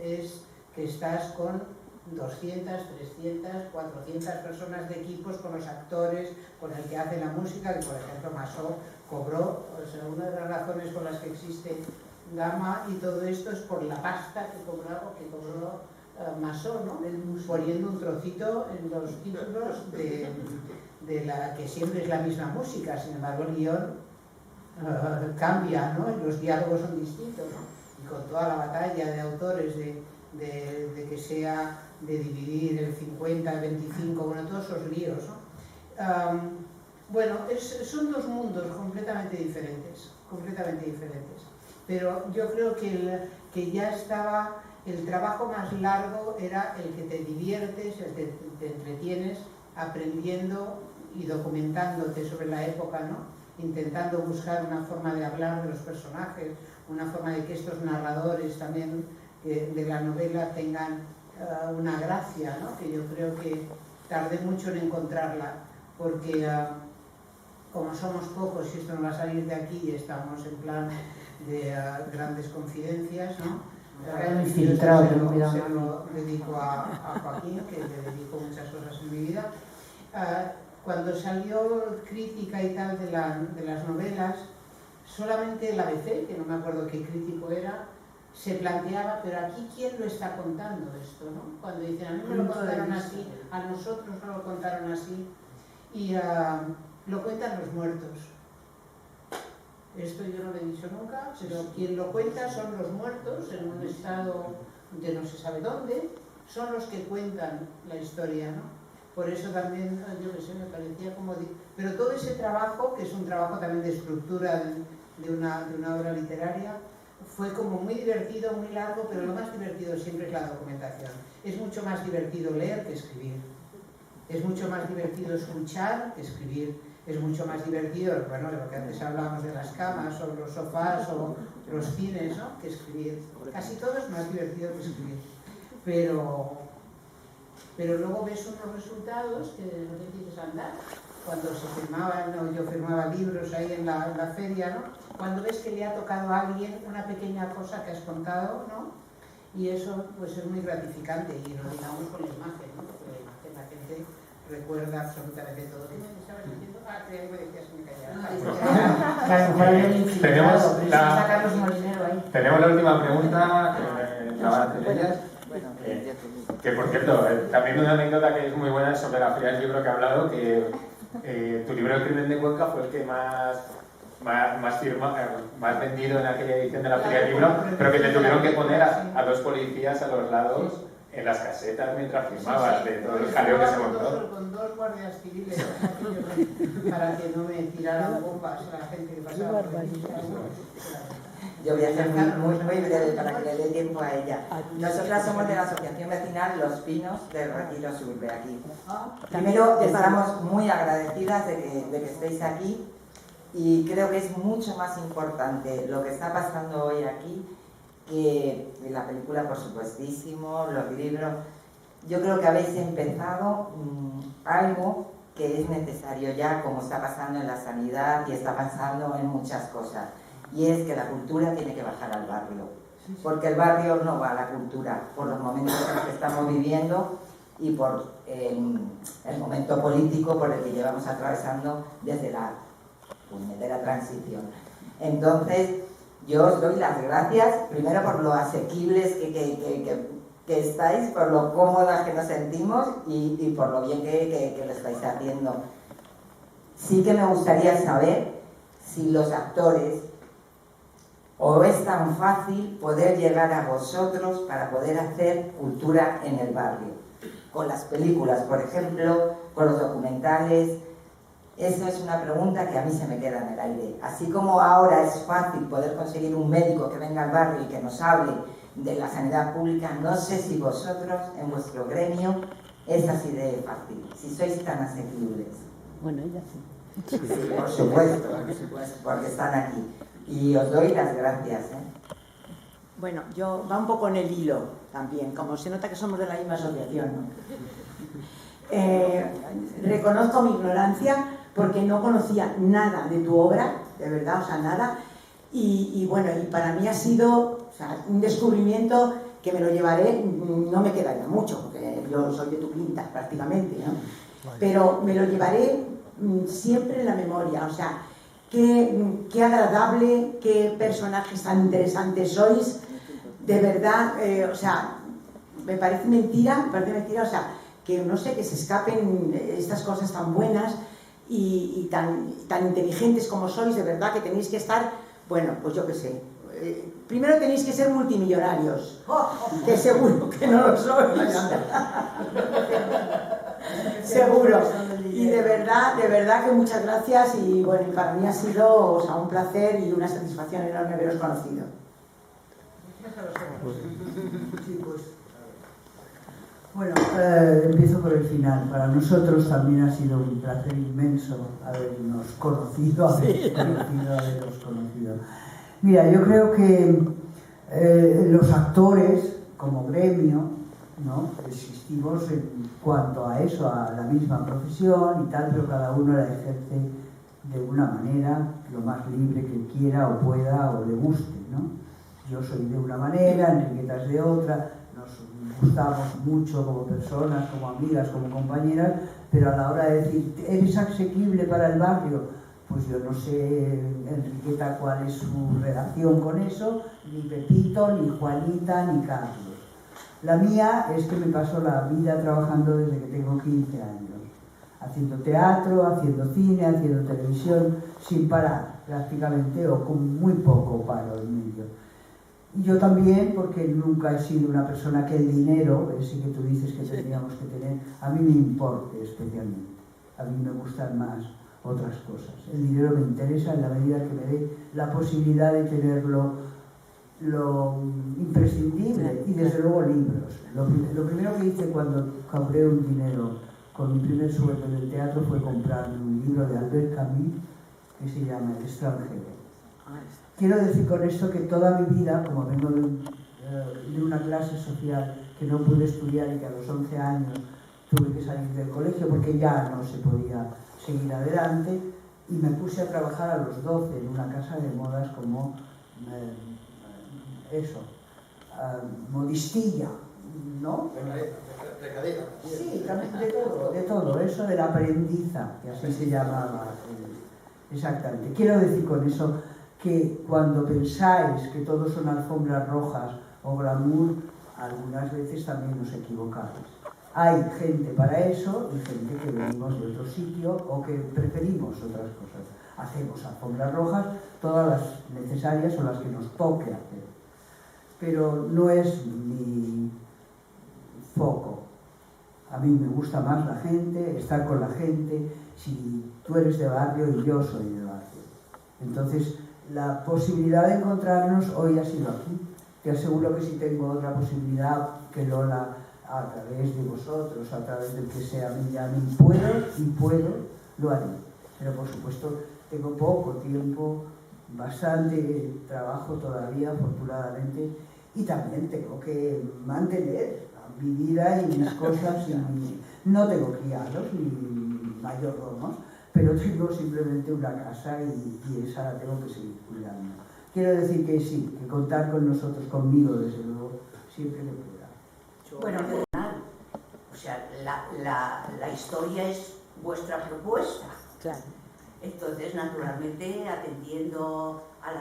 es que estás con 200, 300, 400 personas de equipos, con los actores, con el que hace la música, que por ejemplo Masó cobró, o sea, una de las razones por las que existe Gama y todo esto es por la pasta que cobró Masó, ¿no? Poniendo un trocito en los títulos de la que siempre es la misma música, sin embargo el guión cambia, ¿no? Y los diálogos son distintos, ¿no? Y con toda la batalla de autores de que sea de dividir el 50, el 25, bueno, todos esos líos, ¿no? Bueno, son dos mundos completamente diferentes, pero yo creo que ya estaba, el trabajo más largo era el que te diviertes, el que te entretienes aprendiendo y documentándote sobre la época, ¿no? Intentando buscar una forma de hablar de los personajes, una forma de que estos narradores también de la novela tengan una gracia, ¿no? Que yo creo que tardé mucho en encontrarla, porque como somos pocos y esto no va a salir de aquí y estamos en plan de grandes confidencias, ¿no? Se lo dedico a Joaquín, que le dedico muchas cosas en mi vida. Cuando salió crítica y tal de las novelas, solamente el ABC, que no me acuerdo qué crítico era, se planteaba, pero aquí ¿quién lo está contando esto, no? Cuando dicen, a mí me lo contaron así, a nosotros no lo contaron así, y lo cuentan los muertos. Esto yo no lo he dicho nunca, pero quien lo cuenta son los muertos en un estado de no se sabe dónde, son los que cuentan la historia, ¿no? Por eso también, yo qué sé, me parecía como... Pero todo ese trabajo, que es un trabajo también de estructura de una obra literaria, fue como muy divertido, muy largo, pero lo más divertido siempre es la documentación. Es mucho más divertido leer que escribir. Es mucho más divertido escuchar que escribir. Es mucho más divertido, bueno, de lo que antes hablábamos de las camas o los sofás o los cines, ¿no?, que escribir. Casi todo es más divertido que escribir. Pero luego ves unos resultados que no te quieres andar. Cuando se firmaban, ¿no?, yo firmaba libros ahí en la feria, ¿no?, cuando ves que le ha tocado a alguien una pequeña cosa que has contado, ¿no?, y eso pues es muy gratificante, y lo digamos con la imagen, ¿no?, porque la imagen la gente recuerda absolutamente todo. ¿Qué me estabas diciendo? Ah, creía que me decías que me callara. Tenemos la última pregunta, la van a hacer ellas. Que por cierto, también una anécdota que es muy buena sobre la Feria del Libro que he hablado, que tu libro El crimen de Cuenca fue el que más vendido en aquella edición de la Feria del Libro, pero que te tuvieron que poner a 2 policías a los lados en las casetas mientras firmabas, de todo el jaleo que se montó. Con 2 guardias civiles para que no me tiraran bombas a la gente que pasaba por ahí. Yo voy a ser muy breve para que le dé tiempo a ella. Nosotras somos de la asociación vecinal Los Pinos del Retiro Sur de aquí. Primero, estamos muy agradecidas de que estéis aquí, y creo que es mucho más importante lo que está pasando hoy aquí que la película, por supuestísimo, los libros. Yo creo que habéis empezado algo que es necesario ya, como está pasando en la sanidad y está pasando en muchas cosas, y es que la cultura tiene que bajar al barrio, porque el barrio no va a la cultura por los momentos en los que estamos viviendo y por el momento político por el que llevamos atravesando desde la puñetera transición. Entonces, yo os doy las gracias, primero por lo asequibles que estáis, por lo cómodas que nos sentimos y por lo bien que lo estáis haciendo. Sí que me gustaría saber si los actores, o es tan fácil poder llegar a vosotros para poder hacer cultura en el barrio. Con las películas, por ejemplo, con los documentales. Eso es una pregunta que a mí se me queda en el aire. Así como ahora es fácil poder conseguir un médico que venga al barrio y que nos hable de la sanidad pública, no sé si vosotros, en vuestro gremio, es así de fácil, si sois tan asequibles. Bueno, ella sí. Sí, por supuesto, porque están aquí. Y os doy las gracias. Bueno, yo va un poco en el hilo también, como se nota que somos de la misma asociación, ¿no? Reconozco mi ignorancia porque no conocía nada de tu obra, de verdad, o sea, nada. Y bueno, y para mí ha sido, o sea, un descubrimiento que me lo llevaré, no me queda ya mucho, porque yo soy de tu quinta prácticamente, ¿no? Pero me lo llevaré siempre en la memoria, o sea, qué agradable, qué personajes tan interesantes sois, de verdad, o sea, me parece mentira, o sea, que no sé, que se escapen estas cosas tan buenas y tan inteligentes como sois, de verdad que tenéis que estar, bueno, pues yo qué sé, primero tenéis que ser multimillonarios, que seguro que no lo sois, seguro, y de verdad que muchas gracias, y bueno, para mí ha sido, o sea, un placer y una satisfacción enorme haberos conocido. Sí, pues. Bueno, empiezo por el final. Para nosotros también ha sido un placer inmenso habernos conocido, haberos conocido. Mira, yo creo que los actores, como gremio, ¿no?, existimos en cuanto a eso, a la misma profesión y tal, pero cada uno la ejerce de una manera, lo más libre que quiera o pueda o le guste, ¿no? Yo soy de una manera, Enriqueta es de otra, nos gustamos mucho como personas, como amigas, como compañeras, pero a la hora de decir, ¿eres asequible para el barrio? Pues yo no sé, Enriqueta, cuál es su relación con eso, ni Pepito, ni Juanita, ni Carlos. La mía es que me paso la vida trabajando desde que tengo 15 años, haciendo teatro, haciendo cine, haciendo televisión, sin parar prácticamente, o con muy poco paro en medio. Y yo también, porque nunca he sido una persona que el dinero, ese que tú dices que tendríamos que tener, a mí me importe especialmente. A mí me gustan más otras cosas. El dinero me interesa en la medida que me dé la posibilidad de tenerlo lo imprescindible, y desde luego libros. Lo primero que hice cuando cobré un dinero con mi primer sueldo del teatro fue comprarme un libro de Albert Camus que se llama El extranjero. Quiero decir con esto que toda mi vida, como vengo de una clase social que no pude estudiar y que a los 11 años tuve que salir del colegio porque ya no se podía seguir adelante, y me puse a trabajar a los 12 en una casa de modas como modistilla, ¿no? Recadera. Sí, también de todo, eso de la aprendiza, que así se llamaba. Exactamente. Quiero decir con eso que cuando pensáis que todos son alfombras rojas o glamour, algunas veces también os equivocáis. Hay gente para eso y gente que venimos de otro sitio o que preferimos otras cosas. Hacemos alfombras rojas, todas las necesarias o las que nos toque hacer. Pero no es mi foco. A mí me gusta más la gente, estar con la gente, si tú eres de barrio y yo soy de barrio. Entonces, la posibilidad de encontrarnos hoy ha sido aquí. Te aseguro que si tengo otra posibilidad que Lola, a través de vosotros, a través del que sea, me llame y puedo, lo haré. Pero por supuesto, tengo poco tiempo, bastante trabajo todavía, afortunadamente, y también tengo que mantener mi vida y mis cosas. No tengo criados ni mayordomos, pero tengo simplemente una casa y esa la tengo que seguir cuidando. Quiero decir que sí, que contar con nosotros, conmigo, desde luego, siempre que pueda. Bueno, o sea, la historia es vuestra propuesta. Claro. Entonces, naturalmente, atendiendo a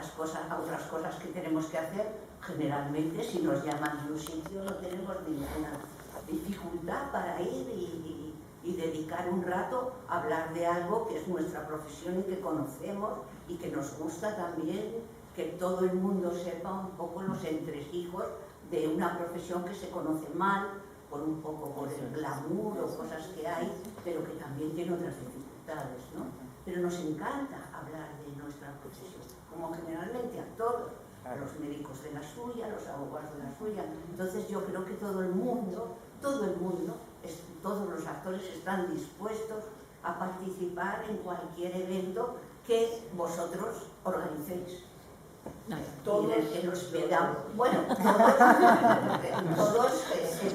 otras cosas que tenemos que hacer, generalmente, si nos llaman de un sitio, no tenemos ninguna dificultad para ir y dedicar un rato a hablar de algo que es nuestra profesión y que conocemos y que nos gusta también, que todo el mundo sepa un poco los entresijos de una profesión que se conoce mal, por un poco por el glamour o cosas que hay, pero que también tiene otras dificultades, ¿no? Pero nos encanta hablar de nuestra profesión, como generalmente a todos, los médicos de la suya, los abogados de la suya. Entonces yo creo que todo el mundo, todos los actores están dispuestos a participar en cualquier evento que vosotros organicéis. Todos, bueno, todos,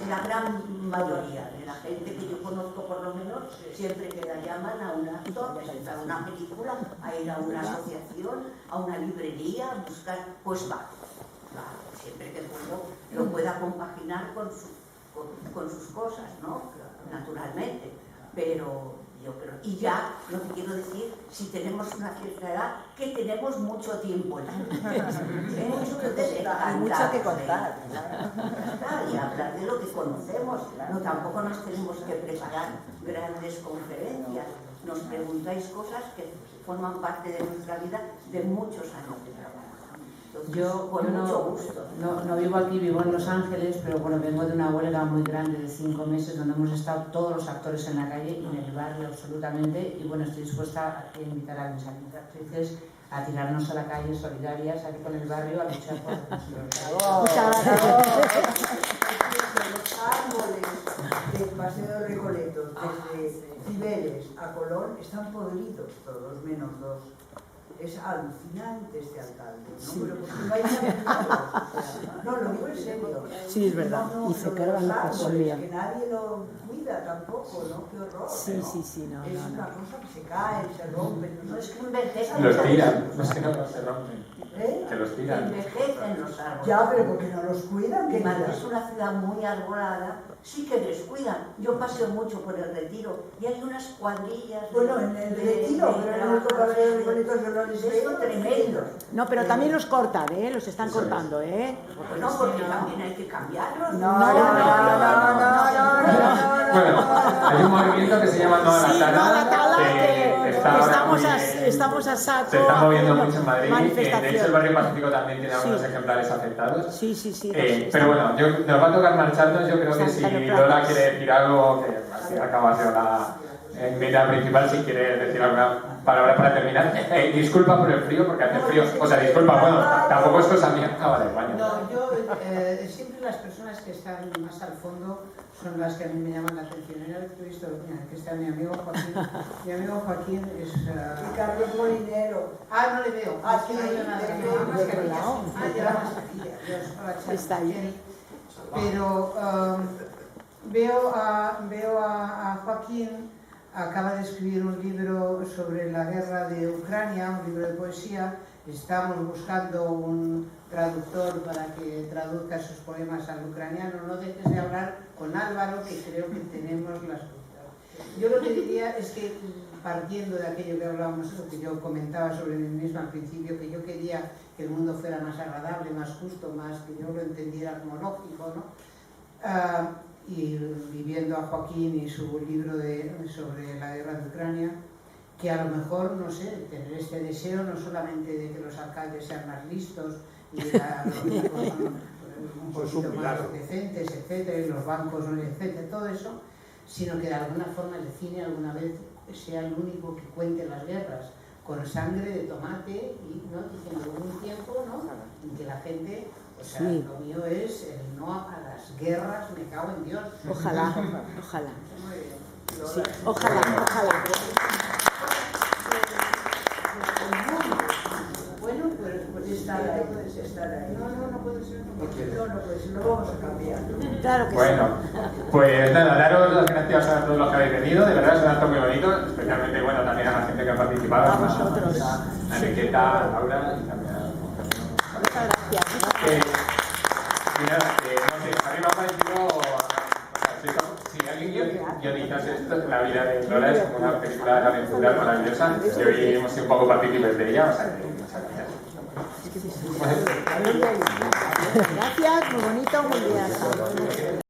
la gran mayoría de la gente que yo conozco, por lo menos, siempre que la llaman a un actor, presentar una película, a ir a una asociación, a una librería, a buscar, pues va, siempre que lo pueda compaginar con sus cosas, ¿no? Naturalmente, pero yo creo, y ya, lo que quiero decir, si tenemos una cierta edad, que tenemos mucho tiempo, hay mucho que contar. Y hablar de lo que conocemos, no, tampoco nos tenemos que preparar grandes conferencias, nos preguntáis cosas que forman parte de nuestra vida de muchos años de trabajo. Entonces, Yo mucho gusto. no vivo aquí, vivo en Los Ángeles, pero bueno, vengo de una huelga muy grande de 5 meses donde hemos estado todos los actores en la calle y en el barrio absolutamente, y bueno, estoy dispuesta a invitar a mis actrices a tirarnos a la calle solidarias aquí con el barrio a luchar por los árboles del Paseo de Recoletos, desde Cibeles a Colón, están podridos todos, menos 2. Es alucinante este alcalde, ¿no? Sí. Pero pues que vais a no, lo digo en serio. Sí, es verdad. Y se cargan lo que solían. Que nadie lo cuida tampoco, ¿no? Qué horror. Sí, ¿no? sí, no. Es una cosa que se cae, se rompe. No es que envejecen. Los tiran, no es que no se rompen. Que los tiran. Envejecen los árboles. Ya, pero porque no los cuidan. Que Madrid es una ciudad muy arbolada, sí que descuidan. Yo paseo mucho por el Retiro y hay unas cuadrillas. Bueno, en el Retiro, pero en el Paseo de Recoletos yo no les veo tremendos. No, pero también los cortan, los están cortando, No, porque también hay que cambiarlos. No. Bueno, hay un movimiento que se llama No a la Tala, que estamos a saco. Se está moviendo mucho en Madrid. Manifestación. De hecho, el Barrio Pacífico también tiene algunos ejemplares afectados. Sí. Pero bueno, nos va a tocar marcharnos. Yo creo que si Lola quiere decir algo, que al fin y al cabo ha sido meta principal, si quieres decir alguna palabra para terminar. Disculpa por el frío, porque hace frío. O sea, disculpa, bueno, tampoco es cosa mía. Ah, vale, baño. No, yo siempre las personas que están más al fondo son las que a mí me llaman la atención. Una vez que he visto, mira, aquí está mi amigo Joaquín. Mi amigo Joaquín es... Y Carlos Molinero. Ah, no le veo. Ah, sí, no veo nada. Lleva mascarilla. Ah, lleva mascarilla. Dios, hola, Charo. Está ahí. Pero veo a Joaquín, acaba de escribir un libro sobre la guerra de Ucrania, un libro de poesía. Estamos buscando un traductor para que traduzca sus poemas al ucraniano. No dejes de hablar con Álvaro, que creo que tenemos las cosas. Yo lo que diría es que, partiendo de aquello que hablábamos, lo que yo comentaba sobre mí misma al principio, que yo quería que el mundo fuera más agradable, más justo, más que yo lo entendiera como lógico, ¿no? Y viviendo a Joaquín y su libro sobre la guerra de Ucrania, que a lo mejor, no sé, tener este deseo no solamente de que los alcaldes sean más listos y un poquito más decentes, etcétera, y los bancos, etcétera, todo eso, sino que de alguna forma el cine alguna vez sea el único que cuente las guerras con sangre de tomate y no diciendo un tiempo, ¿no? En que la gente, o sea, sí. Lo mío es el no a las guerras, me cago en Dios. Ojalá, ojalá. Sí, ojalá, ojalá. Bueno, pues estar ahí, puedes estar ahí. No puede ser. No puede ser, lo vamos a cambiar. Claro que bueno, pues nada, daros las gracias a todos los que habéis venido, de verdad es un acto muy bonito, especialmente bueno también a la gente que ha participado, a vosotros. A Enriqueta, a Laura y también a... Muchas gracias. Y nada, no sé, a mí me ha parecido, si alguien guionizase esto, la vida de Lola es como una película de aventura maravillosa, y hoy hemos sido un poco partícipes de ella, o sea que muchas gracias. Gracias, muy bonito, muy bien.